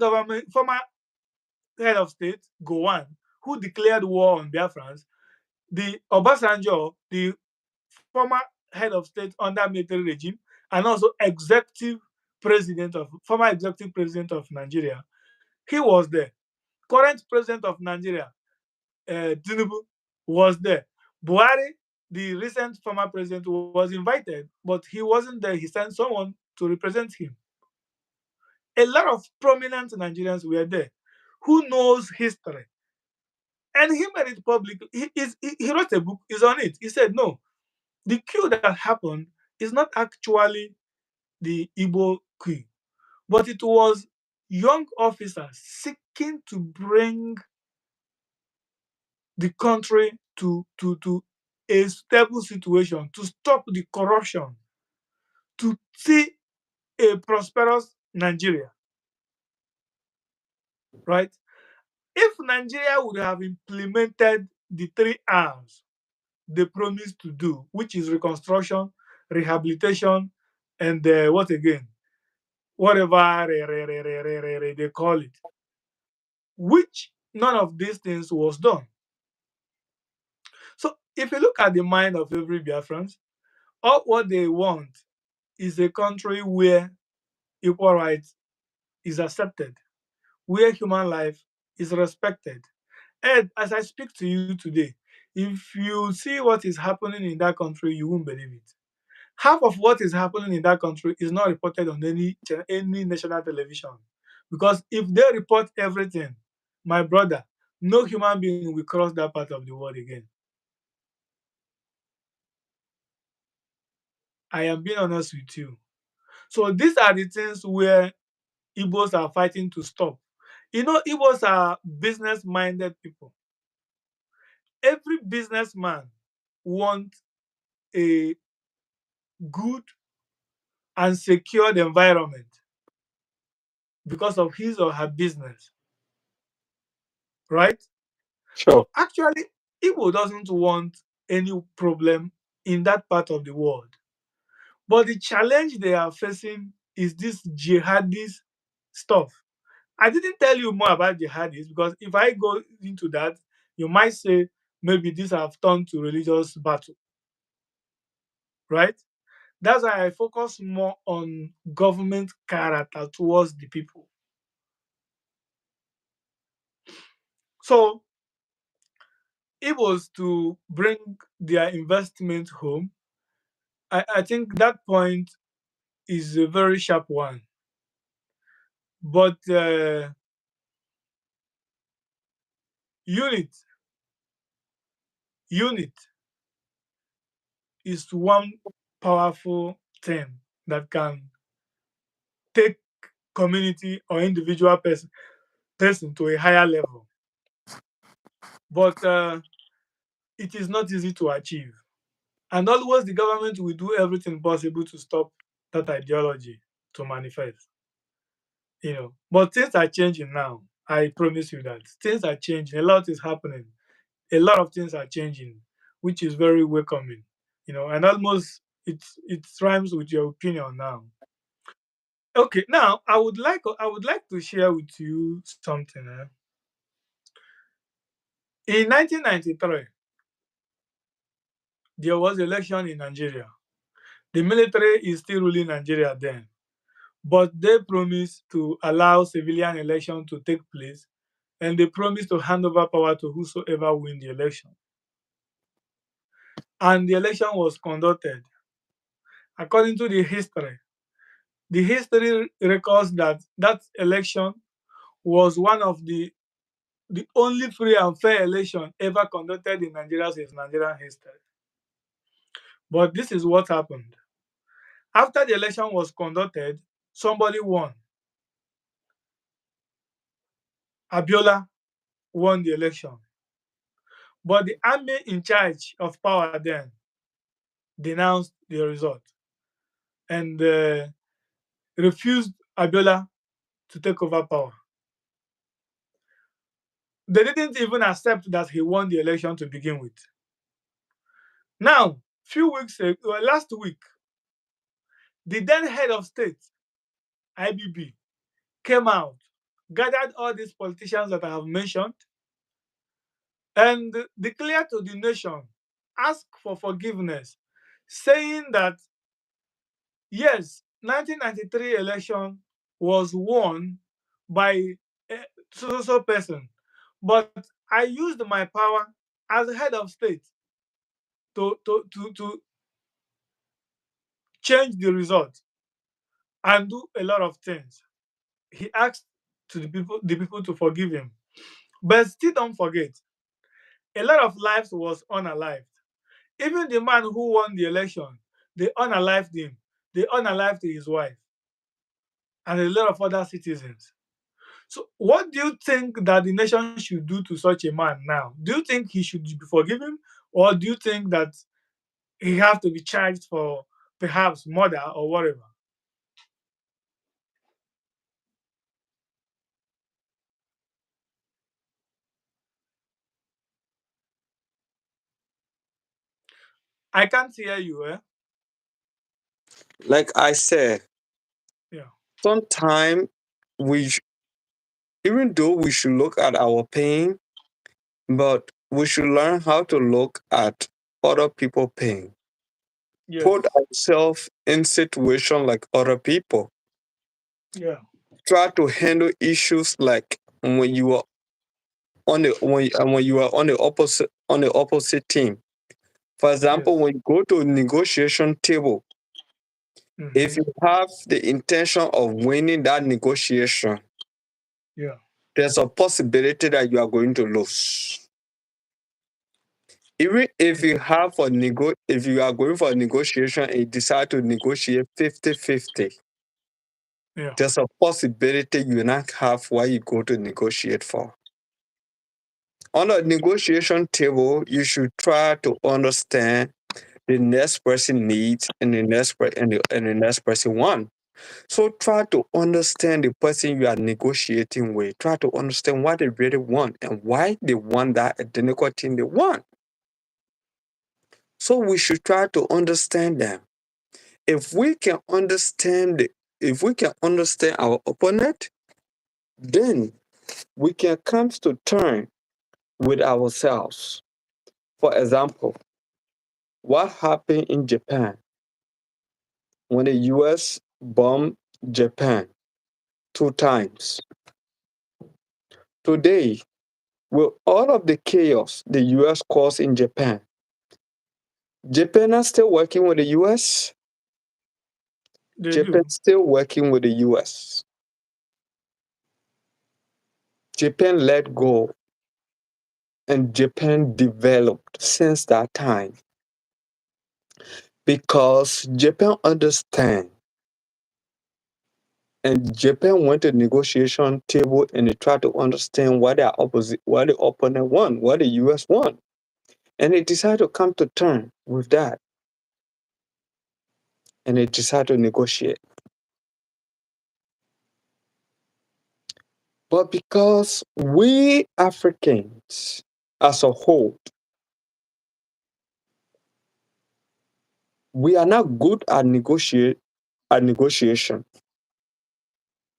head of state, Gowan, who declared war on Biafrans, the Obasanjo, the former head of state under military regime, and also former executive president of Nigeria. He was there. Current president of Nigeria, Tinubu, was there. Buhari, the recent former president, was invited, but he wasn't there. He sent someone to represent him. A lot of prominent Nigerians were there who knows history. And he made it public. He wrote a book, is on it. He said, no, the coup that happened is not actually the Igbo coup, but it was young officers seeking to bring the country to a stable situation, to stop the corruption, to see a prosperous Nigeria, right? If Nigeria would have implemented the three R's they promised to do, which is reconstruction, rehabilitation, and what again? Whatever they call it, which none of these things was done. So if you look at the mind of every Biafran, all what they want is a country where equal rights is accepted, where human life is respected. And as I speak to you today, if you see what is happening in that country, you won't believe it. Half of what is happening in that country is not reported on any national television. Because if they report everything, my brother, no human being will cross that part of the world again. I am being honest with you. So these are the things where Igbos are fighting to stop. You know, Igbos are business-minded people. Every businessman wants a good and secured environment because of his or her business, right? Sure. So actually, Igbo doesn't want any problem in that part of the world. But the challenge they are facing is this jihadist stuff. I didn't tell you more about jihadis because if I go into that, you might say maybe these have turned to religious battle, right? That's why I focus more on government character towards the people. So it was to bring their investment home. I think that point is a very sharp one. But unit, unit is one powerful thing that can take community or individual person to a higher level. But it is not easy to achieve. And always the government will do everything possible to stop that ideology to manifest. But things are changing now. I promise you that things are changing. A lot is happening. A lot of things are changing, which is very welcoming. And almost it rhymes with your opinion now. Okay, now I would like to share with you something. In 1993, there was election in Nigeria. The military is still ruling Nigeria then, but they promised to allow civilian election to take place, and they promised to hand over power to whosoever win the election. And the election was conducted according to the history. The history records that that election was one of the only free and fair election ever conducted in Nigeria since Nigerian history. But this is what happened. After the election was conducted, somebody won. Abiola won the election. But the army in charge of power then denounced the result and refused Abiola to take over power. They didn't even accept that he won the election to begin with. Now, few weeks ago, last week, the then head of state, IBB, came out, gathered all these politicians that I have mentioned, and declared to the nation, asked for forgiveness, saying that yes, 1993 election was won by a so person, but I used my power as the head of state to change the result and do a lot of things. He asked to the people to forgive him. But still don't forget, a lot of lives was unalived. Even the man who won the election, they unalived him. They unalived his wife and a lot of other citizens. So what do you think that the nation should do to such a man now? Do you think he should be forgiven, or do you think that he have to be charged for perhaps murder or whatever? I can't hear you. Eh? Like I said, Yeah. sometimes we, even though we should look at our pain, but we should learn how to look at other people' pain. Put Yes. ourselves in situation like other people. Yeah. Try to handle issues like when you are when you are on the opposite team. For example, Yes. when you go to a negotiation table, if Mm-hmm. you have the intention of winning that negotiation, Yeah. there's a possibility that you are going to lose. Even if you have if you are going for a negotiation and you decide to negotiate 50-50, Yeah. there's a possibility you not have what you go to negotiate for. On a negotiation table, you should try to understand the next person needs and and the next person want. So try to understand the person you are negotiating with. Try to understand what they really want and why they want that identical thing they want. So we should try to understand them. If we can understand if we can understand our opponent, then we can come to terms with ourselves. For example, what happened in Japan when the US bombed Japan 2 times? Today, with all of the chaos the US caused in Japan, Japan is still working with the US. They Japan do. still working with the US. Japan let go and Japan developed since that time because Japan understand and Japan went to the negotiation table and they tried to understand what the opponent want, what the US want. And they decided to come to terms with that and they decided to negotiate. But because we Africans as a whole, we are not good at negotiation.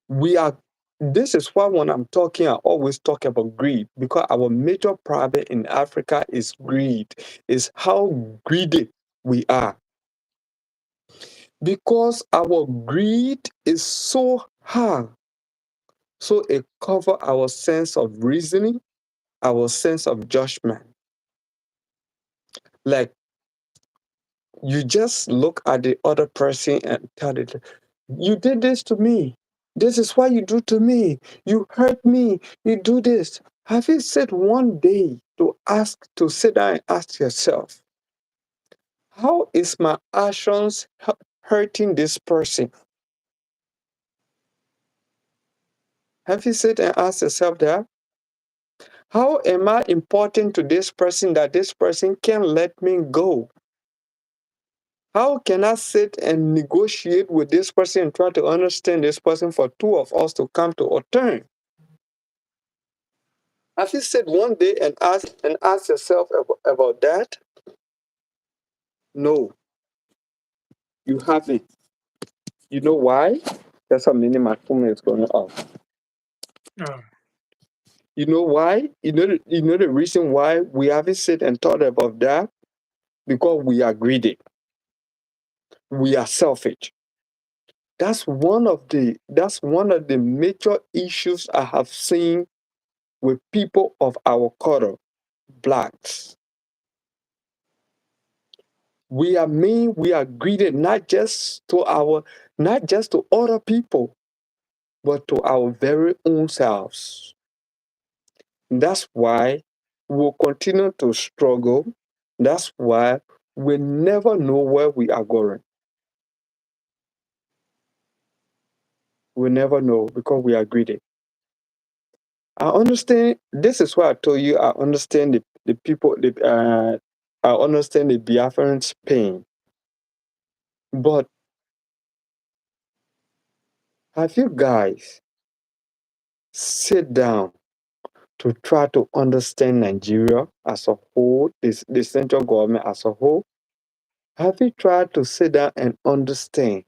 We are This is why when I'm talking, I always talk about greed because our major problem in Africa is greed, is how greedy we are. Because our greed is so high, so it covers our sense of reasoning, our sense of judgment. Like you just look at the other person and tell it, you did this to me. This is what you do to me. You hurt me. You do this. Have you said one day to sit down and ask yourself, how is my actions hurting this person? Have you sit and asked yourself that? How am I important to this person that this person can't let me go? How can I sit and negotiate with this person and try to understand this person for two of us to come to a term? Have you sit one day and ask yourself about that? No, you haven't. You know why? That's how many my phone is going off. Yeah. You know why? You know the reason why we haven't sit and thought about that? Because we are greedy. We are selfish. That's one of the major issues I have seen with people of our color, blacks. We are greedy not just to other people, but to our very own selves. That's why we'll continue to struggle. That's why we never know where we are going. We never know because we are greedy. I understand. This is why I told you I understand the people, I understand the Biafran's pain. But have you guys sit down to try to understand Nigeria as a whole, the central government as a whole? Have you tried to sit down and understand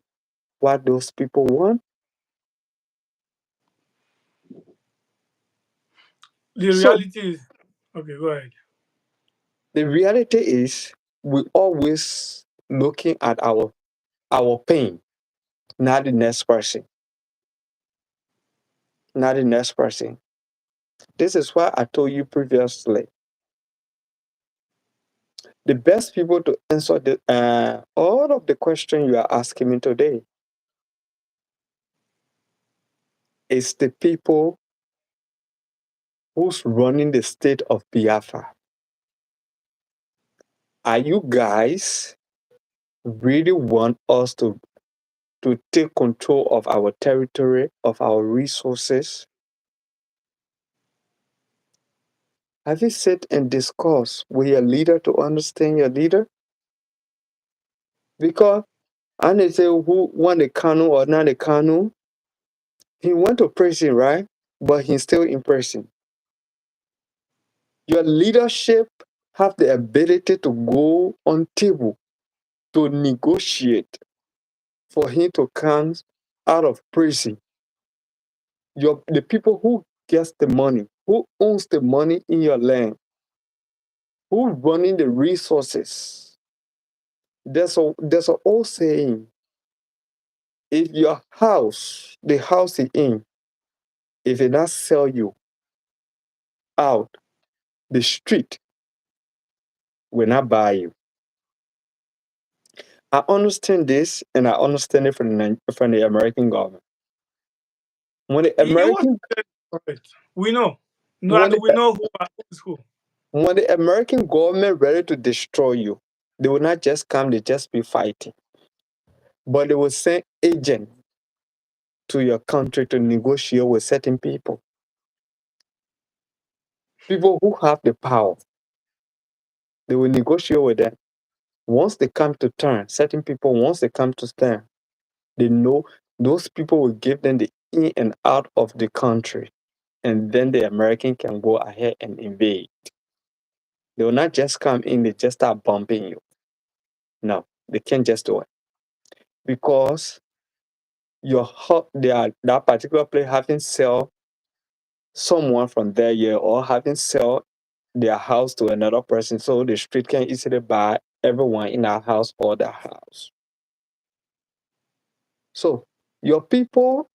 what those people want? The So reality is, okay, go ahead. the reality is we always looking at our pain, not the next person, not the next person. This is why I told you previously. The best people to answer all of the question you are asking me today is the people who's running the state of Biafra. Are you guys really want us to take control of our territory, of our resources? Have you sit and discussed with your leader to understand your leader? Because I need to say who won the Kanu or not the Kanu. He went to prison, right? But he's still in prison. Your leadership have the ability to go on table to negotiate for him to come out of prison. The people who gets the money, who owns the money in your land, who running the resources. There's a old saying: if your house, the house you in, if it not sell you out, the street will not buy you. I understand this, and I understand it from the American government. When the It was American correct. We know. when Not we the, know who is who. when the American government ready to destroy you, they will not just come, they just be fighting. But they will send agents to your country to negotiate with certain people who have the power. They will negotiate with them. Once they come to turn, certain people, once they come to stand, they know those people will give them the in and out of the country. And then the American can go ahead and invade. They will not just come in, they just start bumping you. No, they can't just do it. Because that particular place having sell someone from their year or having sell their house to another person, so the street can easily buy everyone in our house or their house. So your people,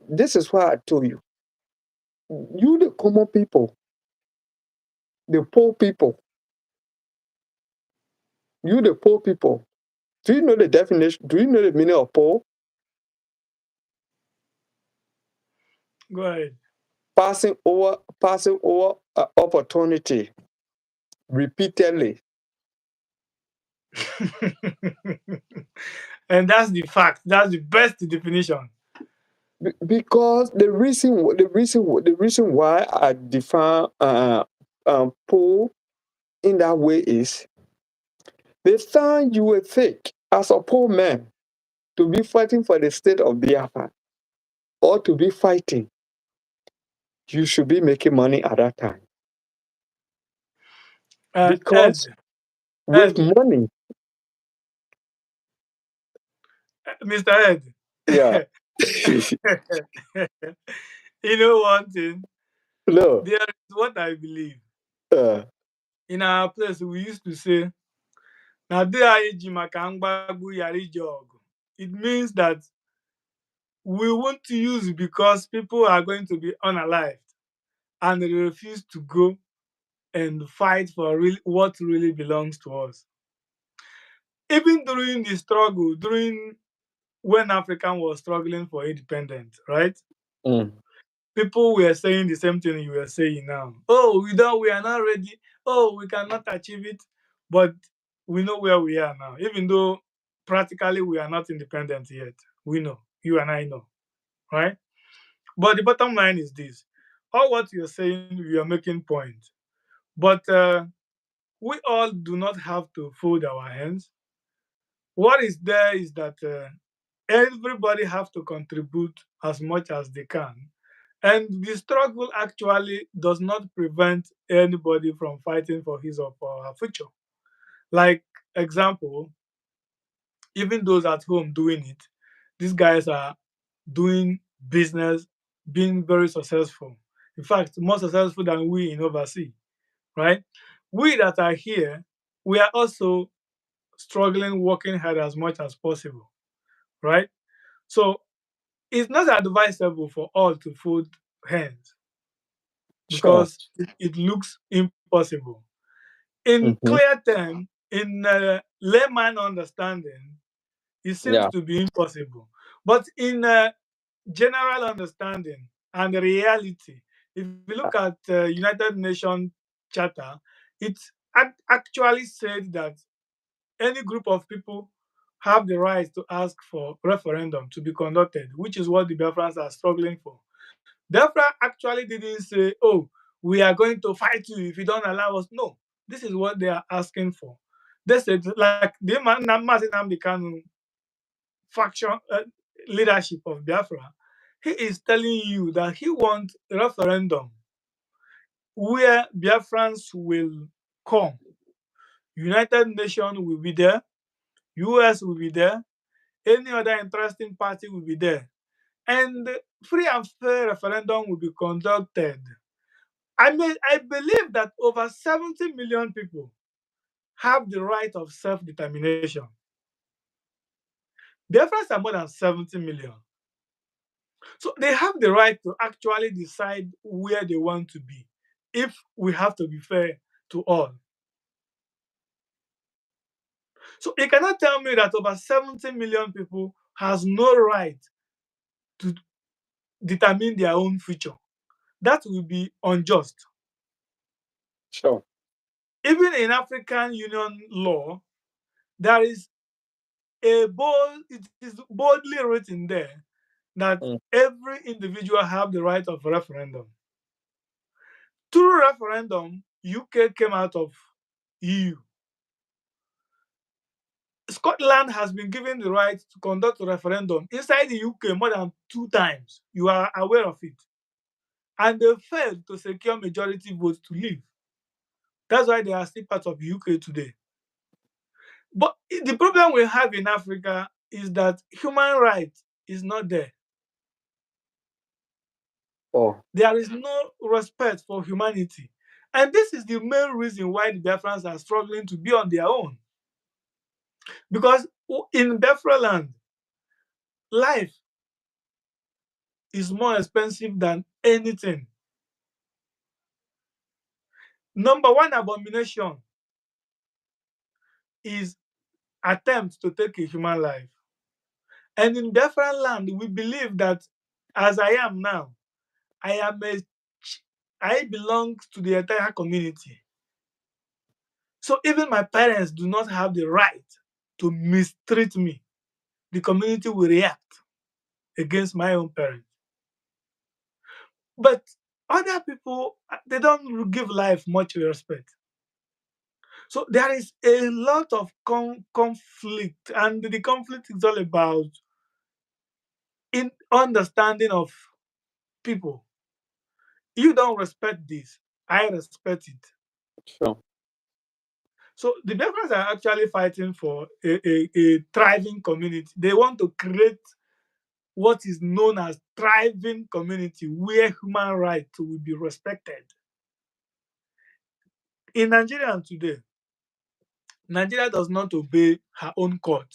this is why I told you the common people, the poor people, you the poor people. Do you know the definition? Do you know the meaning of poor? Go ahead. Passing over opportunity repeatedly. And that's the fact. That's the best definition. Because the reason why I define poor in that way is the time you will take as a poor man to be fighting for the state of Biafra or to be fighting, you should be making money at that time. Because Ed, with Ed, money, Mr. Ed. yeah, You know one thing? no, There is what I believe. uh, In our place, we used to say, "Na de anyị ji maka mgbagbu ghara ije ọgụ." It means that we want to use because people are going to be unalived and they refuse to go and fight for what really belongs to us. Even during the struggle, during when African was struggling for independence, right? mm, People were saying the same thing you were saying now. Oh, we are not ready. Oh, we cannot achieve it. But we know where we are now. Even though practically we are not independent yet. We know. You and I know. Right? But the bottom line is this. All what you're saying, you are making point. But we all do not have to fold our hands. What is there is that everybody have to contribute as much as they can. And the struggle actually does not prevent anybody from fighting for his or for her future. Like example, Even those at home doing it, these guys are doing business, being very successful. In fact, more successful than we in overseas, right? We that are here, we are also struggling, working hard as much as possible, right? So it's not advisable for all to fold hands Sure. because it looks impossible. In Mm-hmm. clear term, in layman understanding, it seems Yeah. to be impossible. But in general understanding and reality, if you look at United Nations Charter, it actually said that any group of people have the right to ask for referendum to be conducted, which is what the Biafrans are struggling for. Biafra actually didn't say, "Oh, we are going to fight you if you don't allow us." No, this is what they are asking for. They said, like the Mazi Nnamdi Kanu faction leadership of Biafra, he is telling you that he wants a referendum where Biafrans will come. United Nations will be there, US will be there, any other interesting party will be there, and free and fair referendum will be conducted. I believe that over 70 million people have the right of self-determination. Biafrans are more than 70 million. So they have the right to actually decide where they want to be if we have to be fair to all. So you cannot tell me that over 70 million people has no right to determine their own future. That will be unjust. Sure. Even in African Union law, there is it is boldly written there that Mm. every individual have the right of referendum. Through referendum, UK came out of EU. Scotland has been given the right to conduct a referendum inside the UK more than 2 times. You are aware of it. And they failed to secure majority votes to leave. That's why they are still part of UK today. But the problem we have in Africa is that human rights is not there. Oh, There is no respect for humanity. And this is the main reason why the Biafrans are struggling to be on their own. Because in Biafra land, life is more expensive than anything. Number one abomination is attempt to take a human life. And in Biafran land, we believe that as I am now, I am a I belong to the entire community. So even my parents do not have the right to mistreat me. The community will react against my own parents. But other people, they don't give life much respect. So there is a lot of conflict, and the conflict is all about in understanding of people. You don't respect this, I respect it. sure. So the Biafrans are actually fighting for a thriving community. They want to create what is known as thriving community where human rights will be respected. In Nigeria today, Nigeria does not obey her own court.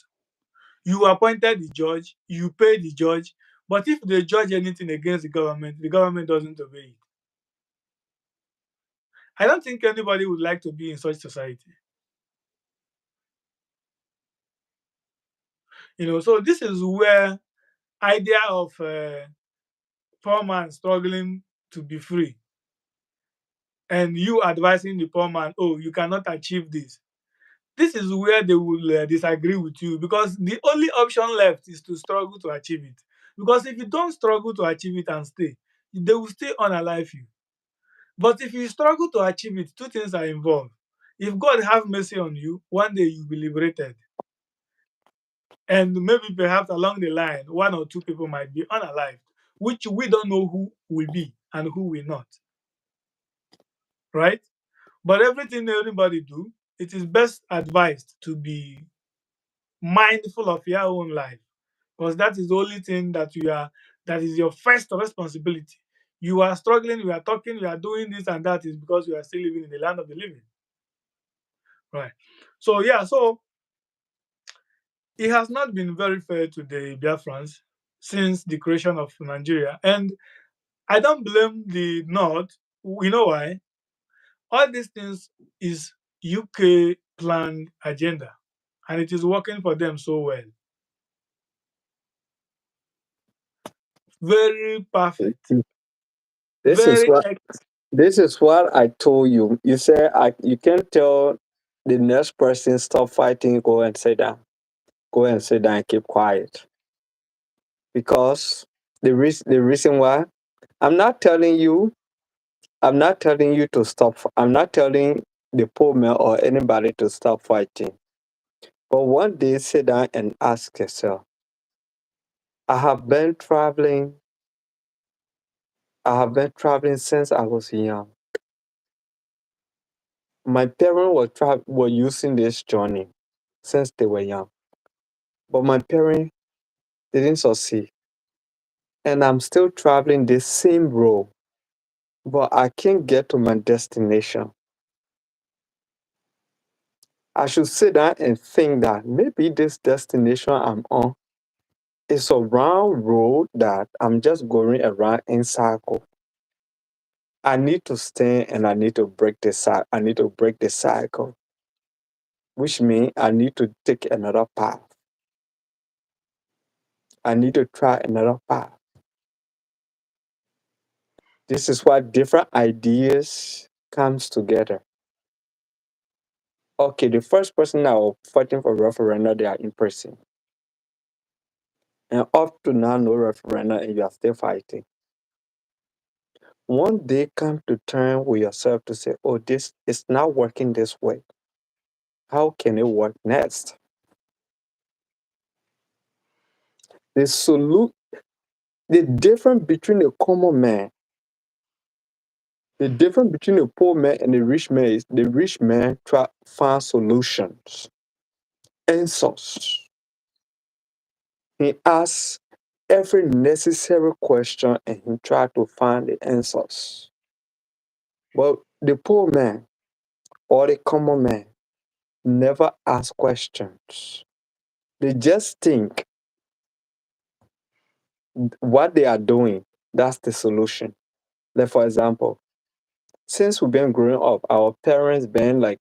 You appointed the judge, you pay the judge, but if they judge anything against the government doesn't obey it. I don't think anybody would like to be in such society. So this is where idea of poor man struggling to be free and you advising the poor man, oh, you cannot achieve this. This is where they will disagree with you because the only option left is to struggle to achieve it. Because if you don't struggle to achieve it and stay, they will still unalive you. But if you struggle to achieve it, two things are involved. If God have mercy on you, one day you'll be liberated. And maybe perhaps along the line, one or two people might be unalived, which we don't know who will be and who will not. Right? But everything everybody do, it is best advised to be mindful of your own life, because that is the only thing that you are, that is your first responsibility. You are struggling, you are talking, you are doing this and that, is because you are still living in the land of the living. Right. So yeah, so it has not been very fair to the Biafrans since the creation of Nigeria. And I don't blame the North. You know why? All these things is UK planned agenda, and it is working for them so well. Very perfect. This is Very what this is what I told you. You said you can't tell the next person stop fighting, go and sit down. Go and sit down and keep quiet. Because the reason why I'm not telling you I'm not telling you to stop. I'm not telling the poor man or anybody to stop fighting. But one day, sit down and ask yourself, I have been traveling. I have been traveling since I was young. My parents were using this journey since they were young. But my parents didn't succeed. And I'm still traveling the same road. But I can't get to my destination. I should sit down and think that maybe this destination I'm on is a round road that I'm just going around in circle. I need to stand and I need to break the cycle. I need to break the cycle, which means I need to take another path. I need to try another path. This is why different ideas comes together. Okay, the first person now fighting for referendum, they are in person. And up to now, no referendum, and you are still fighting. One day come to turn with yourself to say, oh, this is not working this way. How can it work next? The solu- the difference between a common man, the difference between a poor man and a rich man is the rich man try find solutions, answers. He asks every necessary question and he try to find the answers. But the poor man or the common man never ask questions. They just think what they are doing, that's the solution. Like for example, since we've been growing up, our parents been like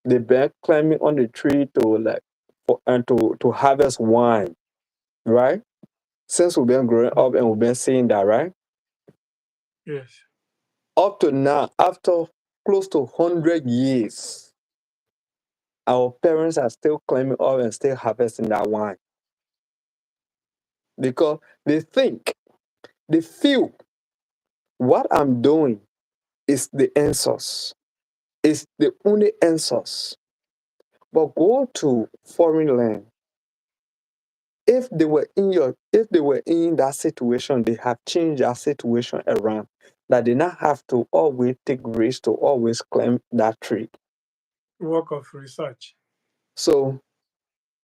they've been climbing on the tree to like for, and to harvest wine, right? Since we've been growing up and we've been seeing that, right? yes. Up to now, after close to 100 years, our parents are still climbing up and still harvesting that wine because they think, they feel what I'm doing is the answers. It's the only answers. But go to foreign land. If they were in that situation, they have changed that situation around. That they not have to always take risks to always climb that tree. Work of research. So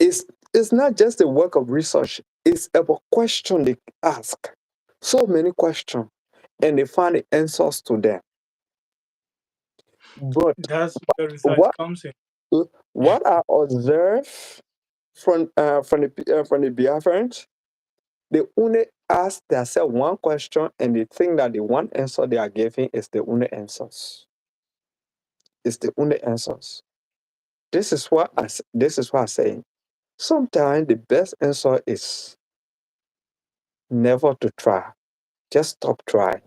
it's it's not just a work of research, it's about question they ask. So many questions. And they find the answers to them. But That's where research what comes in. what I observe from the Biafrans, they only ask themselves one question and they think that the one answer they are giving is the only answers. It's the only answers. This is what I'm saying. Sometimes the best answer is never to try. Just stop trying.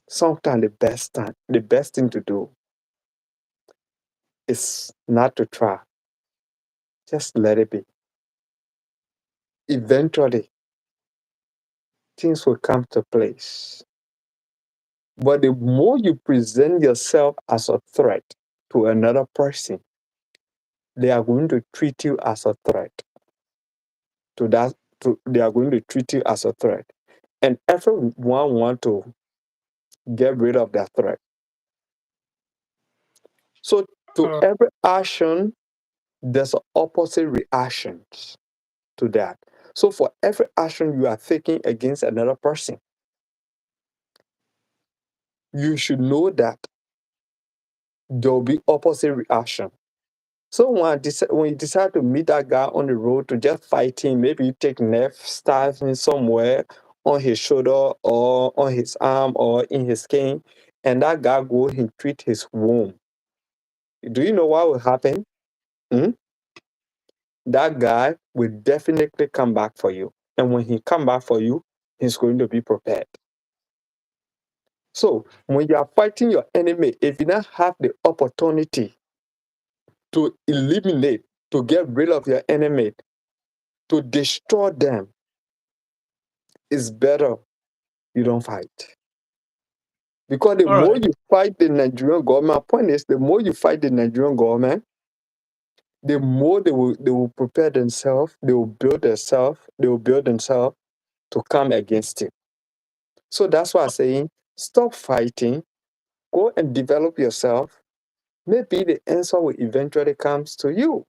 Sometimes the best thing to do is not to try. Just let it be. Eventually, things will come to place. But the more you present yourself as a threat to another person, they are going to treat you as a threat to that they are going to treat you as a threat. And everyone want to get rid of that threat. So to Uh, every action there's an opposite reactions to that. So for every action you are taking against another person, you should know that there will be opposite reaction. So when you decide to meet that guy on the road to just fight him, maybe you take knife, stab him somewhere on his shoulder or on his arm or in his skin, and that guy go and treat his wound. Do you know what will happen? Hmm? That guy will definitely come back for you. And when he come back for you, he's going to be prepared. So when you are fighting your enemy, if you don't have the opportunity to eliminate, to get rid of your enemy, to destroy them, it's better you don't fight. Because the All more right. you fight the Nigerian government, my point is the more you fight the Nigerian government, the more they will prepare themselves, they will build themselves to come against it. So that's why I'm saying stop fighting, go and develop yourself. Maybe the answer will eventually comes to you.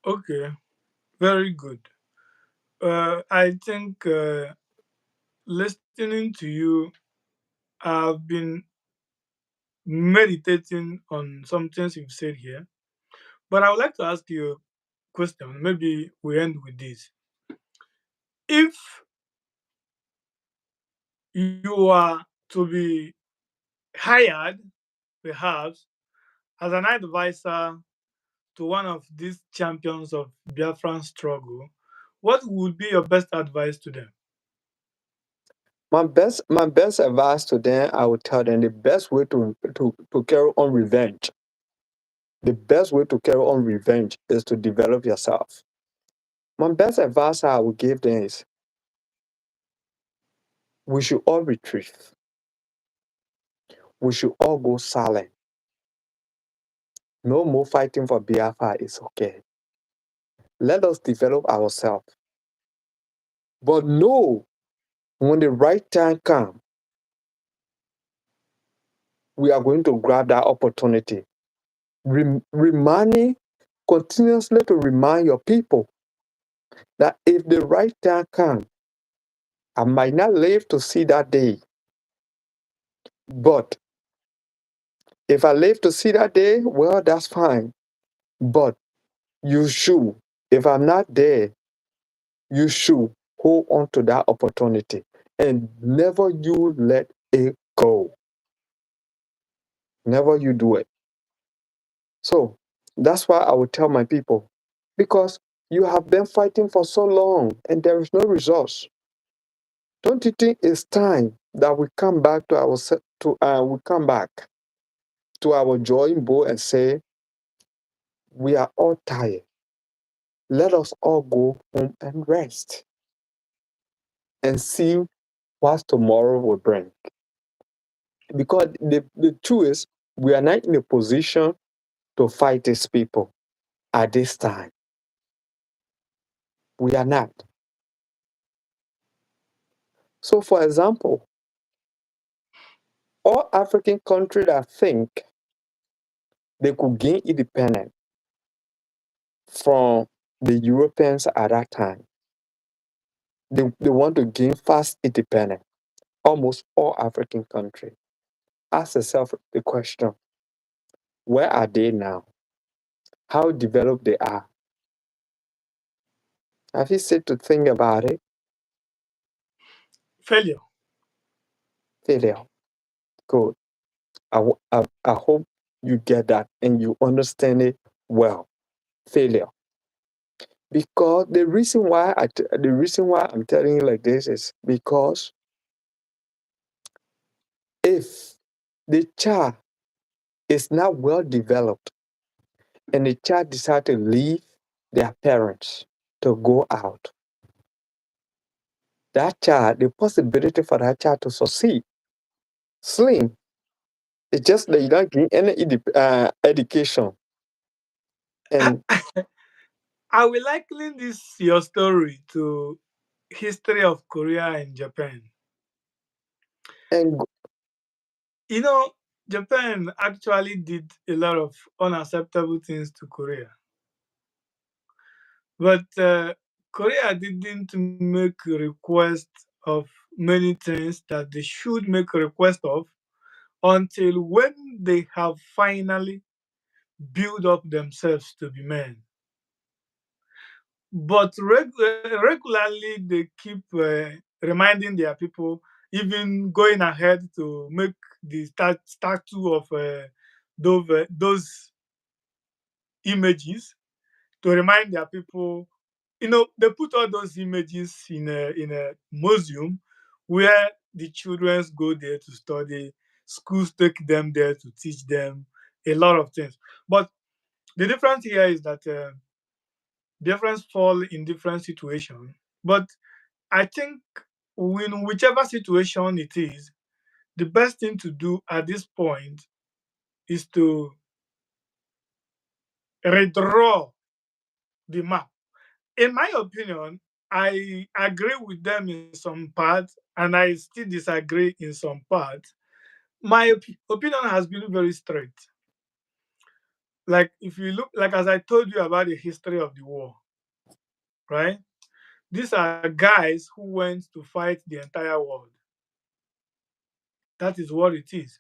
Okay. Very good. I think listening to you, I've been meditating on some things you've said here. But I would like to ask you a question. Maybe we end with this. If you are to be hired, perhaps, as an advisor to one of these champions of Biafran struggle, what would be your best advice to them? My best advice to them, I would tell them the best way to carry on revenge. The best way to carry on revenge is to develop yourself. My best advice I would give them is we should all retreat. We should all go silent. No more fighting for Biafra is okay. Let us develop ourselves. But no, when the right time comes, we are going to grab that opportunity. Reminding continuously to remind your people that if the right time comes, I might not live to see that day, but if I live to see that day, well, that's fine. But you should, if I'm not there, you should hold on to that opportunity and never you let it go. Never you do it. So that's why I would tell my people, because you have been fighting for so long and there is no results. Don't you think it's time that we come back to our we come back to our drawing board and say we are all tired. Let us all go home and rest and see what tomorrow will bring. Because the truth is, we are not in a position to fight these people at this time. We are not. So, for example, all African countries that think they could gain independence from the Europeans at that time, they want to gain fast independence. Almost all African countries. Ask yourself the question, where are they now? How developed they are? Have you said to think about it? Failure. Failure. Good. I hope you get that and you understand it well. Failure. Because the reason why I'm telling you like this is because if the child is not well developed and the child decide to leave their parents to go out, that child, the possibility for that child to succeed, slim. It's just that you don't get any education. And I will liken this your story to history of Korea and Japan. and You know, Japan actually did a lot of unacceptable things to Korea, but Korea didn't make a request of many things that they should make a request of until when they have finally built up themselves to be men. But regularly they keep reminding their people, even going ahead to make the statue of those images to remind their people. You know, they put all those images in a museum where the children go there to study. Schools take them there to teach them a lot of things. But the difference here is that difference fall in different situations. But I think in whichever situation it is, the best thing to do at this point is to redraw the map. In my opinion, I agree with them in some parts and I still disagree in some parts. My opinion has been very straight. Like if you look, like as I told you about the history of the war, right? These are guys who went to fight the entire world. That is what it is.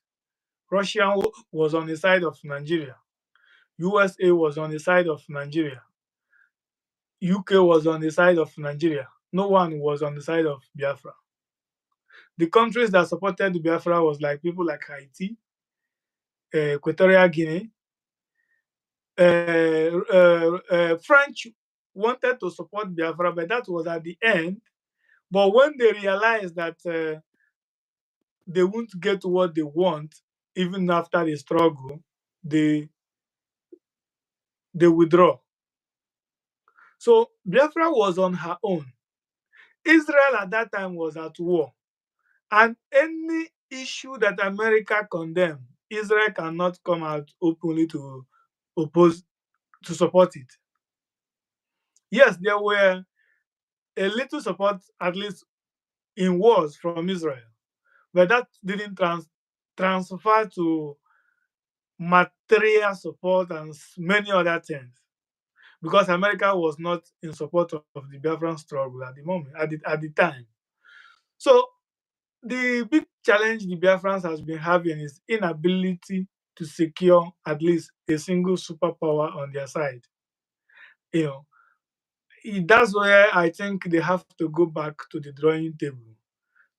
Russia was on the side of Nigeria. USA was on the side of Nigeria. UK was on the side of Nigeria. No one was on the side of Biafra. The countries that supported Biafra was like people like Haiti, Equatorial Guinea. French wanted to support Biafra, but that was at the end. But when they realized that they won't get what they want, even after the struggle, they they withdraw. So Biafra was on her own. Israel at that time was at war. And any issue that America condemned, Israel cannot come out openly to oppose, to support it. Yes, there were a little support, at least in wars from Israel, but that didn't transfer to material support and many other things because America was not in support of the Biafran struggle at the moment, at the time. So the big challenge the Biafrans has been having is inability to secure at least a single superpower on their side. You know, that's where I think they have to go back to the drawing table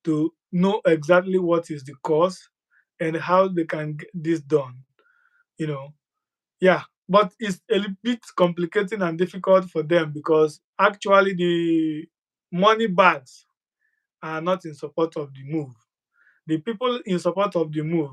to know exactly what is the cause and how they can get this done. You know, yeah, but it's a little bit complicating and difficult for them because actually the money bags are not in support of the move. The people in support of the move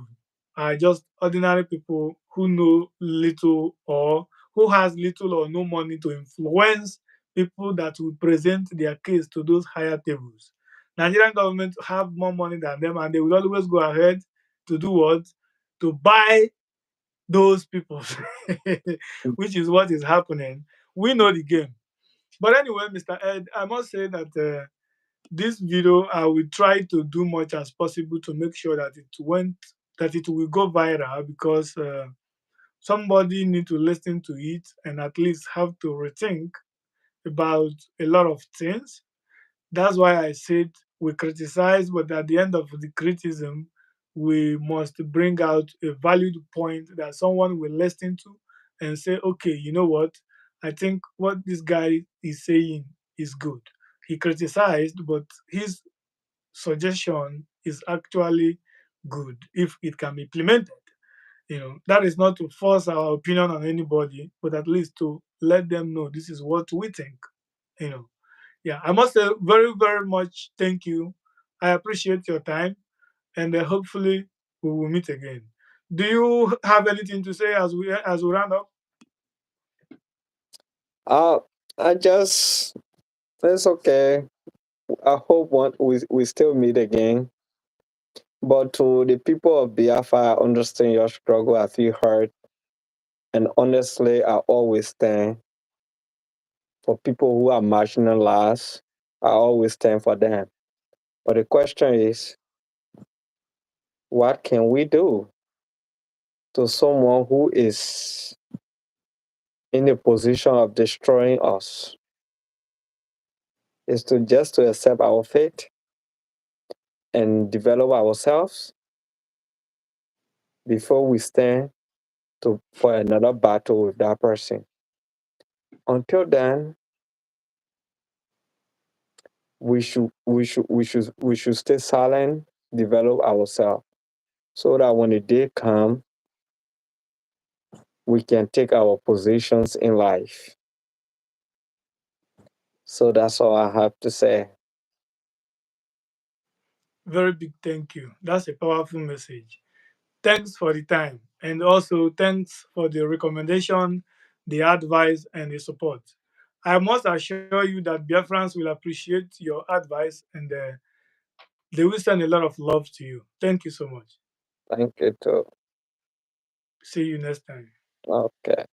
are just ordinary people who know little or who has little or no money to influence people that will present their case to those higher tables. Nigerian government have more money than them and they will always go ahead to do what? To buy those people, which is what is happening. We know the game. But anyway, Mr. Ed, I must say that this video I will try to do much as possible to make sure that it will go viral because somebody need to listen to it and at least have to rethink about a lot of things. That's why I said we criticize, but at the end of the criticism, we must bring out a valid point that someone will listen to and say, okay, you know what? I think what this guy is saying is good. He criticized, but his suggestion is actually good if it can be implemented. You know, that is not to force our opinion on anybody, but at least to let them know this is what we think. You know, yeah, I must say very, very much thank you. I appreciate your time, and hopefully we will meet again. Do you have anything to say as we round up? Uh, I just, it's okay. I hope we still meet again. But to the people of Biafra, I understand your struggle. I feel hurt. And honestly, I always stand for people who are marginalized. I always stand for them. But the question is, what can we do? to someone who is in a position of destroying us is to just to accept our fate and develop ourselves before we stand for another battle with that person. Until then, we should stay silent, develop ourselves, so that when the day comes, we can take our positions in life. So that's all I have to say. Very big thank you. That's a powerful message. Thanks for the time. And also, thanks for the recommendation, the advice, and the support. I must assure you that Biafrans will appreciate your advice and they will send a lot of love to you. Thank you so much. Thank you too. See you next time. Okay.